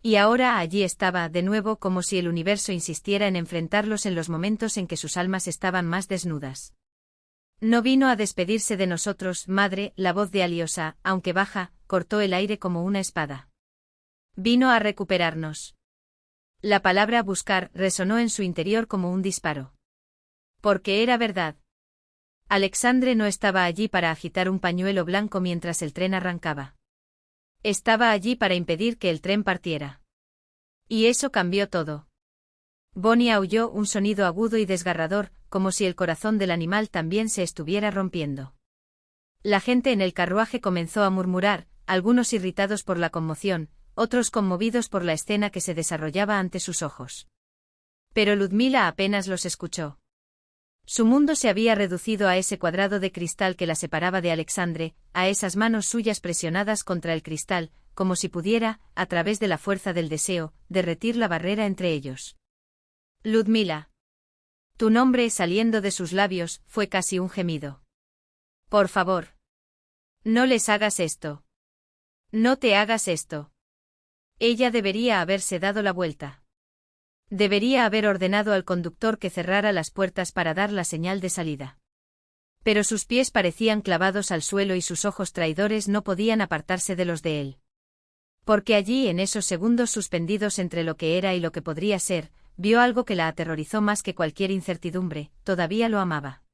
Y ahora allí estaba, de nuevo, como si el universo insistiera en enfrentarlos en los momentos en que sus almas estaban más desnudas. No vino a despedirse de nosotros, madre, la voz de Aliosa, aunque baja, cortó el aire como una espada. Vino a recuperarnos. La palabra buscar resonó en su interior como un disparo. Porque era verdad. Alexandre no estaba allí para agitar un pañuelo blanco mientras el tren arrancaba. Estaba allí para impedir que el tren partiera. Y eso cambió todo. Bonnie aulló un sonido agudo y desgarrador, como si el corazón del animal también se estuviera rompiendo. La gente en el carruaje comenzó a murmurar, algunos irritados por la conmoción, otros conmovidos por la escena que se desarrollaba ante sus ojos. Pero Ludmila apenas los escuchó. Su mundo se había reducido a ese cuadrado de cristal que la separaba de Alexandre, a esas manos suyas presionadas contra el cristal, como si pudiera, a través de la fuerza del deseo, derretir la barrera entre ellos. Ludmila. Tu nombre saliendo de sus labios fue casi un gemido. Por favor. No les hagas esto. No te hagas esto. Ella debería haberse dado la vuelta. Debería haber ordenado al conductor que cerrara las puertas para dar la señal de salida. Pero sus pies parecían clavados al suelo y sus ojos traidores no podían apartarse de los de él. Porque allí, en esos segundos suspendidos entre lo que era y lo que podría ser, vio algo que la aterrorizó más que cualquier incertidumbre: todavía lo amaba.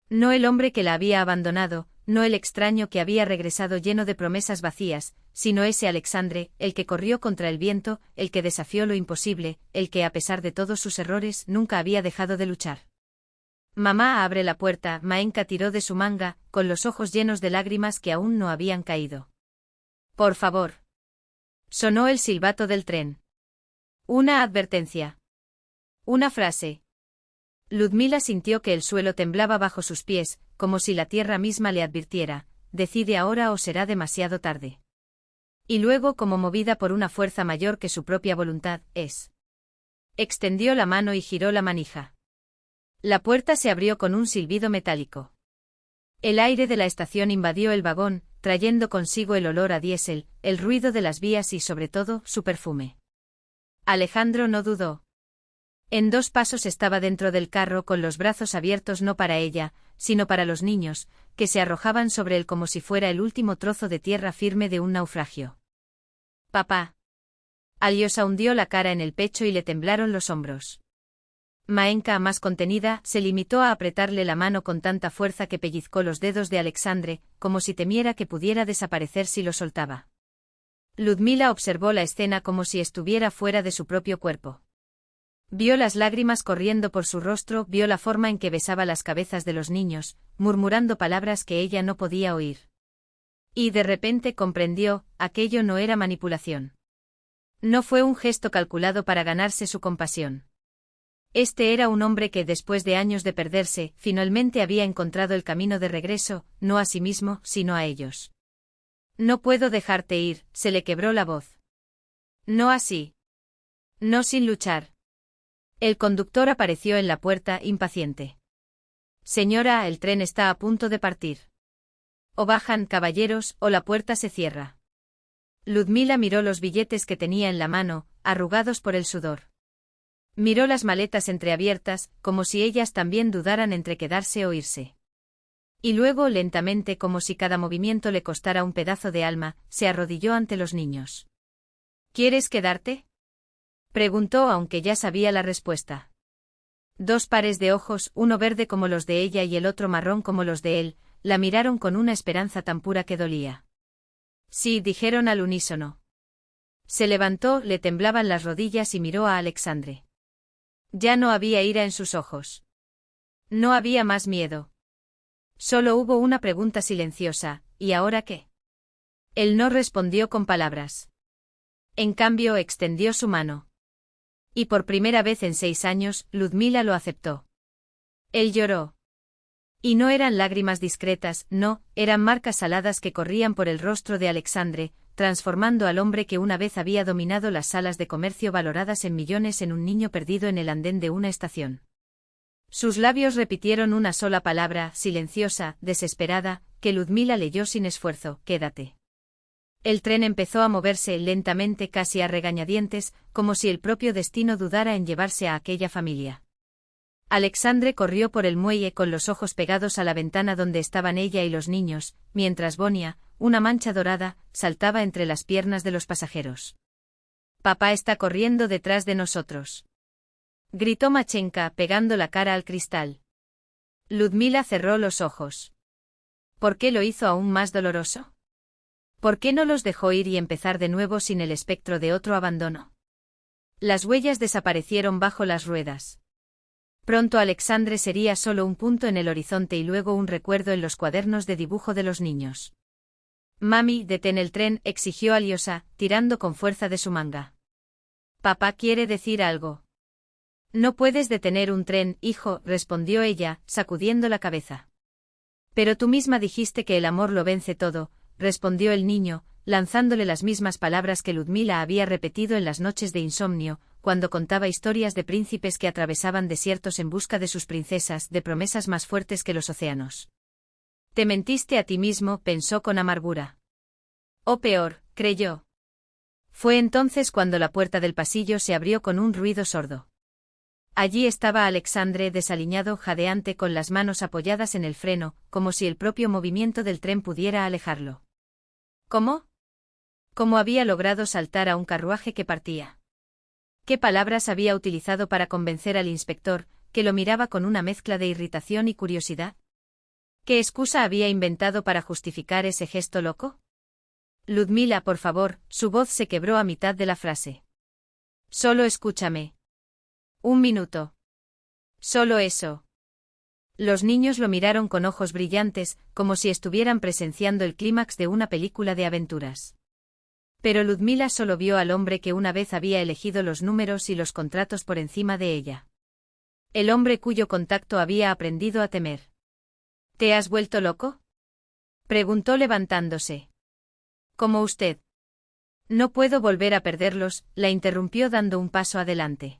No el hombre que la había abandonado, no el extraño que había regresado lleno de promesas vacías, sino ese Alexandre, el que corrió contra el viento, el que desafió lo imposible, el que a pesar de todos sus errores nunca había dejado de luchar. Mamá, abre la puerta. Maenka tiró de su manga, con los ojos llenos de lágrimas que aún no habían caído. Por favor. Sonó el silbato del tren. Una advertencia. Una frase. Ludmila sintió que el suelo temblaba bajo sus pies, como si la tierra misma le advirtiera: decide ahora o será demasiado tarde. Y luego, como movida por una fuerza mayor que su propia voluntad, extendió la mano y giró la manija. La puerta se abrió con un silbido metálico. El aire de la estación invadió el vagón, trayendo consigo el olor a diésel, el ruido de las vías y, sobre todo, su perfume. Alejandro no dudó. En 2 pasos estaba dentro del carro con los brazos abiertos no para ella, sino para los niños, que se arrojaban sobre él como si fuera el último trozo de tierra firme de un naufragio. Papá. Aliosa hundió la cara en el pecho y le temblaron los hombros. Maenka, más contenida, se limitó a apretarle la mano con tanta fuerza que pellizcó los dedos de Alexandre, como si temiera que pudiera desaparecer si lo soltaba. Ludmila observó la escena como si estuviera fuera de su propio cuerpo. Vio las lágrimas corriendo por su rostro, vio la forma en que besaba las cabezas de los niños, murmurando palabras que ella no podía oír. Y de repente comprendió: aquello no era manipulación. No fue un gesto calculado para ganarse su compasión. Este era un hombre que, después de años de perderse, finalmente había encontrado el camino de regreso, no a sí mismo, sino a ellos. No puedo dejarte ir, se le quebró la voz. No así. No sin luchar. El conductor apareció en la puerta, impaciente. Señora, el tren está a punto de partir. O bajan, caballeros, o la puerta se cierra. Ludmila miró los billetes que tenía en la mano, arrugados por el sudor. Miró las maletas entreabiertas, como si ellas también dudaran entre quedarse o irse. Y luego, lentamente, como si cada movimiento le costara un pedazo de alma, se arrodilló ante los niños. ¿Quieres quedarte?, preguntó, aunque ya sabía la respuesta. Dos pares de ojos, uno verde como los de ella y el otro marrón como los de él, la miraron con una esperanza tan pura que dolía. Sí, dijeron al unísono. Se levantó, le temblaban las rodillas y miró a Alexandre. Ya no había ira en sus ojos. No había más miedo. Solo hubo una pregunta silenciosa: ¿y ahora qué? Él no respondió con palabras. En cambio, extendió su mano. Y por primera vez en 6 años, Ludmila lo aceptó. Él lloró. Y no eran lágrimas discretas, no, eran marcas saladas que corrían por el rostro de Alexandre, transformando al hombre que una vez había dominado las salas de comercio valoradas en millones en un niño perdido en el andén de una estación. Sus labios repitieron una sola palabra, silenciosa, desesperada, que Ludmila leyó sin esfuerzo: quédate. El tren empezó a moverse lentamente, casi a regañadientes, como si el propio destino dudara en llevarse a aquella familia. Alexandre corrió por el muelle con los ojos pegados a la ventana donde estaban ella y los niños, mientras Bonia, una mancha dorada, saltaba entre las piernas de los pasajeros. «Papá está corriendo detrás de nosotros», gritó Machenka, pegando la cara al cristal. Ludmila cerró los ojos. ¿Por qué lo hizo aún más doloroso? ¿Por qué no los dejó ir y empezar de nuevo sin el espectro de otro abandono? Las huellas desaparecieron bajo las ruedas. Pronto Alexandre sería solo un punto en el horizonte y luego un recuerdo en los cuadernos de dibujo de los niños. «Mami, detén el tren», exigió Aliosa, tirando con fuerza de su manga. «Papá quiere decir algo». «No puedes detener un tren, hijo», respondió ella, sacudiendo la cabeza. «Pero tú misma dijiste que el amor lo vence todo», respondió el niño, lanzándole las mismas palabras que Ludmila había repetido en las noches de insomnio, cuando contaba historias de príncipes que atravesaban desiertos en busca de sus princesas, de promesas más fuertes que los océanos. «Te mentiste a ti mismo», pensó con amargura. O peor, creyó. Fue entonces cuando la puerta del pasillo se abrió con un ruido sordo. Allí estaba Alexandre, desaliñado, jadeante, con las manos apoyadas en el freno, como si el propio movimiento del tren pudiera alejarlo. ¿Cómo? ¿Cómo había logrado saltar a un carruaje que partía? ¿Qué palabras había utilizado para convencer al inspector, que lo miraba con una mezcla de irritación y curiosidad? ¿Qué excusa había inventado para justificar ese gesto loco? «Ludmila, por favor», su voz se quebró a mitad de la frase. «Solo escúchame. 1 minuto. Solo eso». Los niños lo miraron con ojos brillantes, como si estuvieran presenciando el clímax de una película de aventuras. Pero Ludmila solo vio al hombre que una vez había elegido los números y los contratos por encima de ella. El hombre cuyo contacto había aprendido a temer. «¿Te has vuelto loco?», preguntó levantándose. «Como usted». «No puedo volver a perderlos», la interrumpió dando un paso adelante.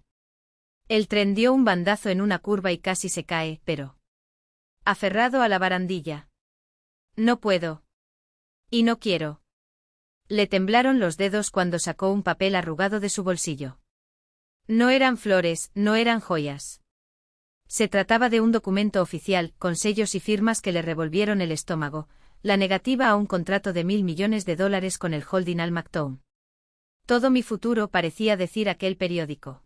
El tren dio un bandazo en una curva y casi se cae, pero aferrado a la barandilla. «No puedo. Y no quiero». Le temblaron los dedos cuando sacó un papel arrugado de su bolsillo. No eran flores, no eran joyas. Se trataba de un documento oficial, con sellos y firmas que le revolvieron el estómago, la negativa a un contrato de $1.000 millones con el holding Al Maktoum. «Todo mi futuro», parecía decir aquel periódico.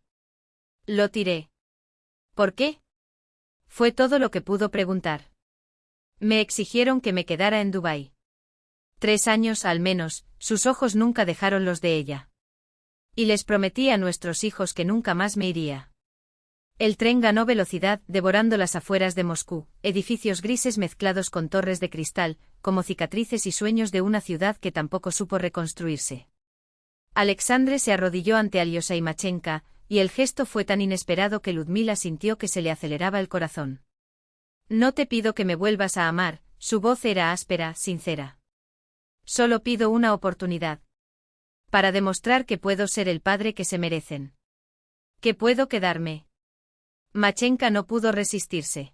«Lo tiré». «¿Por qué?». Fue todo lo que pudo preguntar. «Me exigieron que me quedara en Dubái». 3 años al menos, sus ojos nunca dejaron los de ella. «Y les prometí a nuestros hijos que nunca más me iría». El tren ganó velocidad, devorando las afueras de Moscú, edificios grises mezclados con torres de cristal, como cicatrices y sueños de una ciudad que tampoco supo reconstruirse. Alexandre se arrodilló ante Aliosa y Machenka, y el gesto fue tan inesperado que Ludmila sintió que se le aceleraba el corazón. «No te pido que me vuelvas a amar», su voz era áspera, sincera. «Solo pido una oportunidad. Para demostrar que puedo ser el padre que se merecen. Que puedo quedarme». Machenka no pudo resistirse.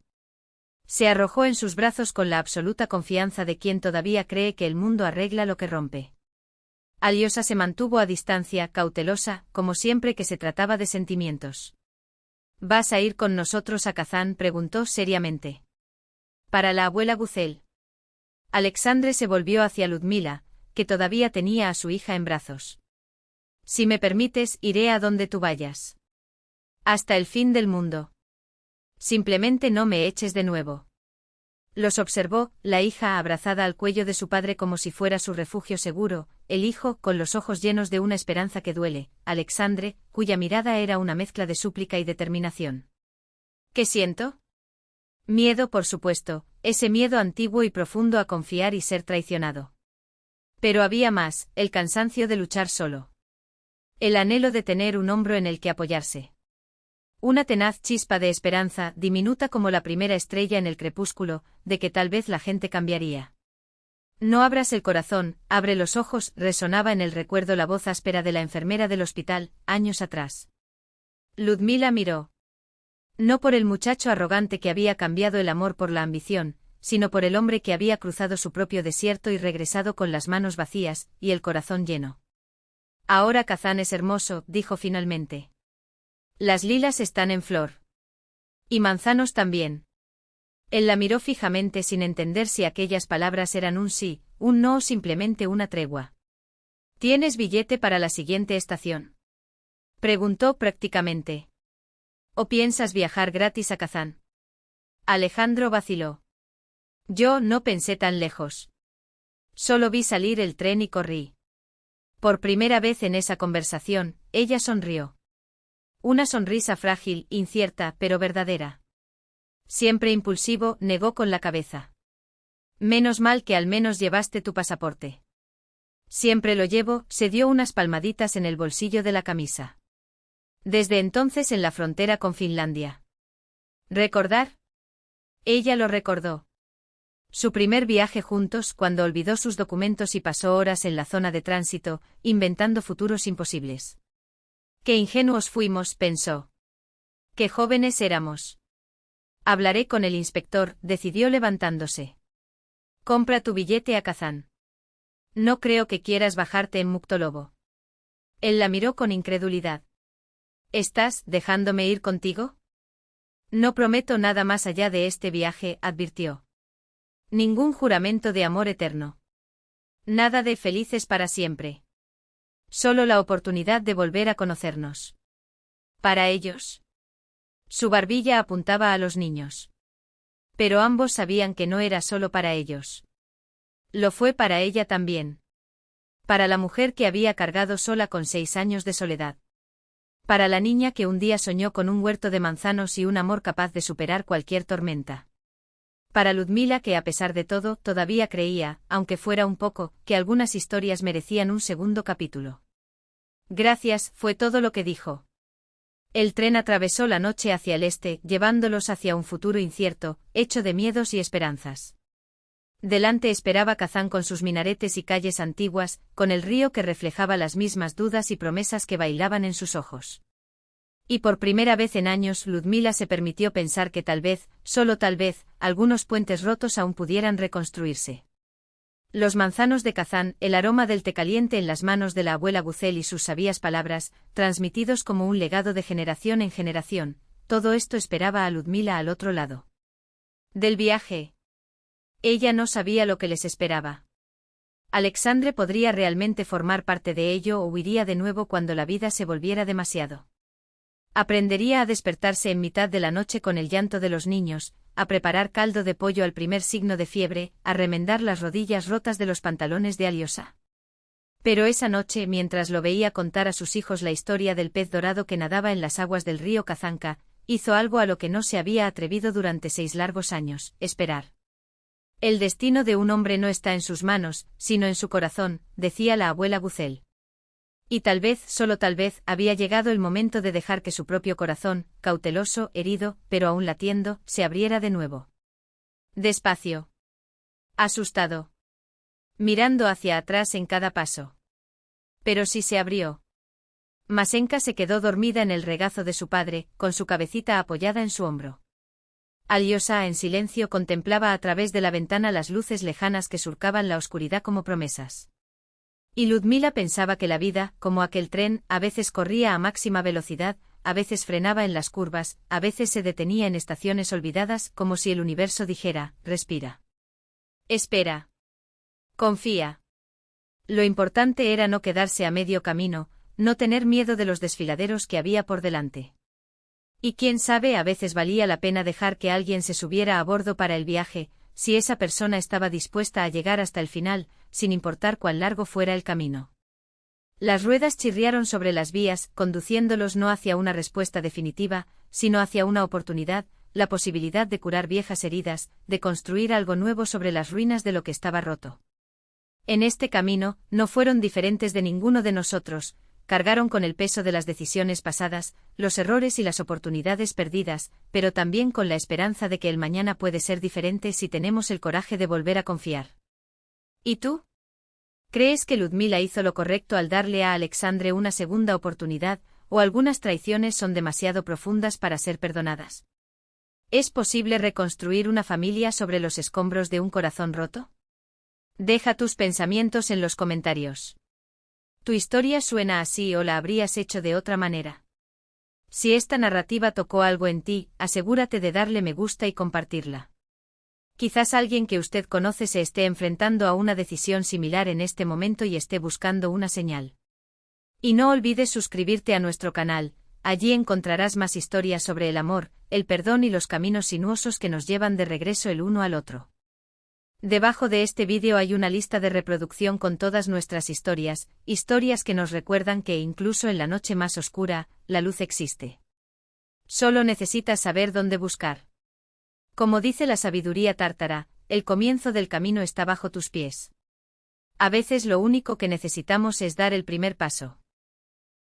Se arrojó en sus brazos con la absoluta confianza de quien todavía cree que el mundo arregla lo que rompe. Aliosa se mantuvo a distancia, cautelosa, como siempre que se trataba de sentimientos. ¿Vas a ir con nosotros a Kazán?, preguntó seriamente. Para la abuela Guzel. Alexandre se volvió hacia Ludmila, que todavía tenía a su hija en brazos. Si me permites, iré a donde tú vayas. Hasta el fin del mundo. Simplemente no me eches de nuevo. Los observó, la hija abrazada al cuello de su padre como si fuera su refugio seguro, el hijo con los ojos llenos de una esperanza que duele, Alexandre, cuya mirada era una mezcla de súplica y determinación. ¿Qué siento? Miedo, por supuesto, ese miedo antiguo y profundo a confiar y ser traicionado. Pero había más, el cansancio de luchar solo. El anhelo de tener un hombro en el que apoyarse. Una tenaz chispa de esperanza, diminuta como la primera estrella en el crepúsculo, de que tal vez la gente cambiaría. No abras el corazón, abre los ojos, resonaba en el recuerdo la voz áspera de la enfermera del hospital, años atrás. Ludmila miró. No por el muchacho arrogante que había cambiado el amor por la ambición, sino por el hombre que había cruzado su propio desierto y regresado con las manos vacías, y el corazón lleno. Ahora Kazán es hermoso, dijo finalmente. Las lilas están en flor. Y manzanos también. Él la miró fijamente sin entender si aquellas palabras eran un sí, un no o simplemente una tregua. ¿Tienes billete para la siguiente estación?, preguntó prácticamente. ¿O piensas viajar gratis a Kazán? Alejandro vaciló. Yo no pensé tan lejos. Solo vi salir el tren y corrí. Por primera vez en esa conversación, ella sonrió. Una sonrisa frágil, incierta, pero verdadera. Siempre impulsivo, negó con la cabeza. Menos mal que al menos llevaste tu pasaporte. Siempre lo llevo, se dio unas palmaditas en el bolsillo de la camisa. Desde entonces en la frontera con Finlandia. ¿Recordar? Ella lo recordó. Su primer viaje juntos cuando olvidó sus documentos y pasó horas en la zona de tránsito, inventando futuros imposibles. Qué ingenuos fuimos, pensó. Qué jóvenes éramos. Hablaré con el inspector, decidió levantándose. Compra tu billete a Kazán. No creo que quieras bajarte en Muktolobo. Él la miró con incredulidad. ¿Estás dejándome ir contigo? No prometo nada más allá de este viaje, advirtió. Ningún juramento de amor eterno. Nada de felices para siempre. Solo la oportunidad de volver a conocernos. ¿Para ellos? Su barbilla apuntaba a los niños. Pero ambos sabían que no era solo para ellos. Lo fue para ella también. Para la mujer que había cargado sola con 6 años de soledad. Para la niña que un día soñó con un huerto de manzanos y un amor capaz de superar cualquier tormenta. Para Ludmila que a pesar de todo todavía creía, aunque fuera un poco, que algunas historias merecían un segundo capítulo. Gracias, fue todo lo que dijo. El tren atravesó la noche hacia el este, llevándolos hacia un futuro incierto, hecho de miedos y esperanzas. Delante esperaba Kazán con sus minaretes y calles antiguas, con el río que reflejaba las mismas dudas y promesas que bailaban en sus ojos. Y por primera vez en años Ludmila se permitió pensar que tal vez, solo tal vez, algunos puentes rotos aún pudieran reconstruirse. Los manzanos de Kazán, el aroma del té caliente en las manos de la abuela Guzel y sus sabias palabras, transmitidos como un legado de generación en generación, todo esto esperaba a Ludmila al otro lado del viaje. Ella no sabía lo que les esperaba. Alexandre podría realmente formar parte de ello o huiría de nuevo cuando la vida se volviera demasiado. Aprendería a despertarse en mitad de la noche con el llanto de los niños, a preparar caldo de pollo al primer signo de fiebre, a remendar las rodillas rotas de los pantalones de Aliosa. Pero esa noche, mientras lo veía contar a sus hijos la historia del pez dorado que nadaba en las aguas del río Kazanka, hizo algo a lo que no se había atrevido durante 6 largos años: esperar. El destino de un hombre no está en sus manos, sino en su corazón, decía la abuela Guzel. Y tal vez, solo tal vez, había llegado el momento de dejar que su propio corazón, cauteloso, herido, pero aún latiendo, se abriera de nuevo. Despacio. Asustado. Mirando hacia atrás en cada paso. Pero sí se abrió. Masenka se quedó dormida en el regazo de su padre, con su cabecita apoyada en su hombro. Alyosha en silencio contemplaba a través de la ventana las luces lejanas que surcaban la oscuridad como promesas. Y Ludmila pensaba que la vida, como aquel tren, a veces corría a máxima velocidad, a veces frenaba en las curvas, a veces se detenía en estaciones olvidadas, como si el universo dijera, respira. Espera. Confía. Lo importante era no quedarse a medio camino, no tener miedo de los desfiladeros que había por delante. Y quién sabe, a veces valía la pena dejar que alguien se subiera a bordo para el viaje, si esa persona estaba dispuesta a llegar hasta el final, sin importar cuán largo fuera el camino. Las ruedas chirriaron sobre las vías, conduciéndolos no hacia una respuesta definitiva, sino hacia una oportunidad, la posibilidad de curar viejas heridas, de construir algo nuevo sobre las ruinas de lo que estaba roto. En este camino, no fueron diferentes de ninguno de nosotros, cargaron con el peso de las decisiones pasadas, los errores y las oportunidades perdidas, pero también con la esperanza de que el mañana puede ser diferente si tenemos el coraje de volver a confiar. ¿Y tú? ¿Crees que Ludmila hizo lo correcto al darle a Alexandre una segunda oportunidad, o algunas traiciones son demasiado profundas para ser perdonadas? ¿Es posible reconstruir una familia sobre los escombros de un corazón roto? Deja tus pensamientos en los comentarios. ¿Tu historia suena así o la habrías hecho de otra manera? Si esta narrativa tocó algo en ti, asegúrate de darle me gusta y compartirla. Quizás alguien que usted conoce se esté enfrentando a una decisión similar en este momento y esté buscando una señal. Y no olvides suscribirte a nuestro canal, allí encontrarás más historias sobre el amor, el perdón y los caminos sinuosos que nos llevan de regreso el uno al otro. Debajo de este vídeo hay una lista de reproducción con todas nuestras historias, historias que nos recuerdan que incluso en la noche más oscura, la luz existe. Solo necesitas saber dónde buscar. Como dice la sabiduría tártara, el comienzo del camino está bajo tus pies. A veces lo único que necesitamos es dar el primer paso.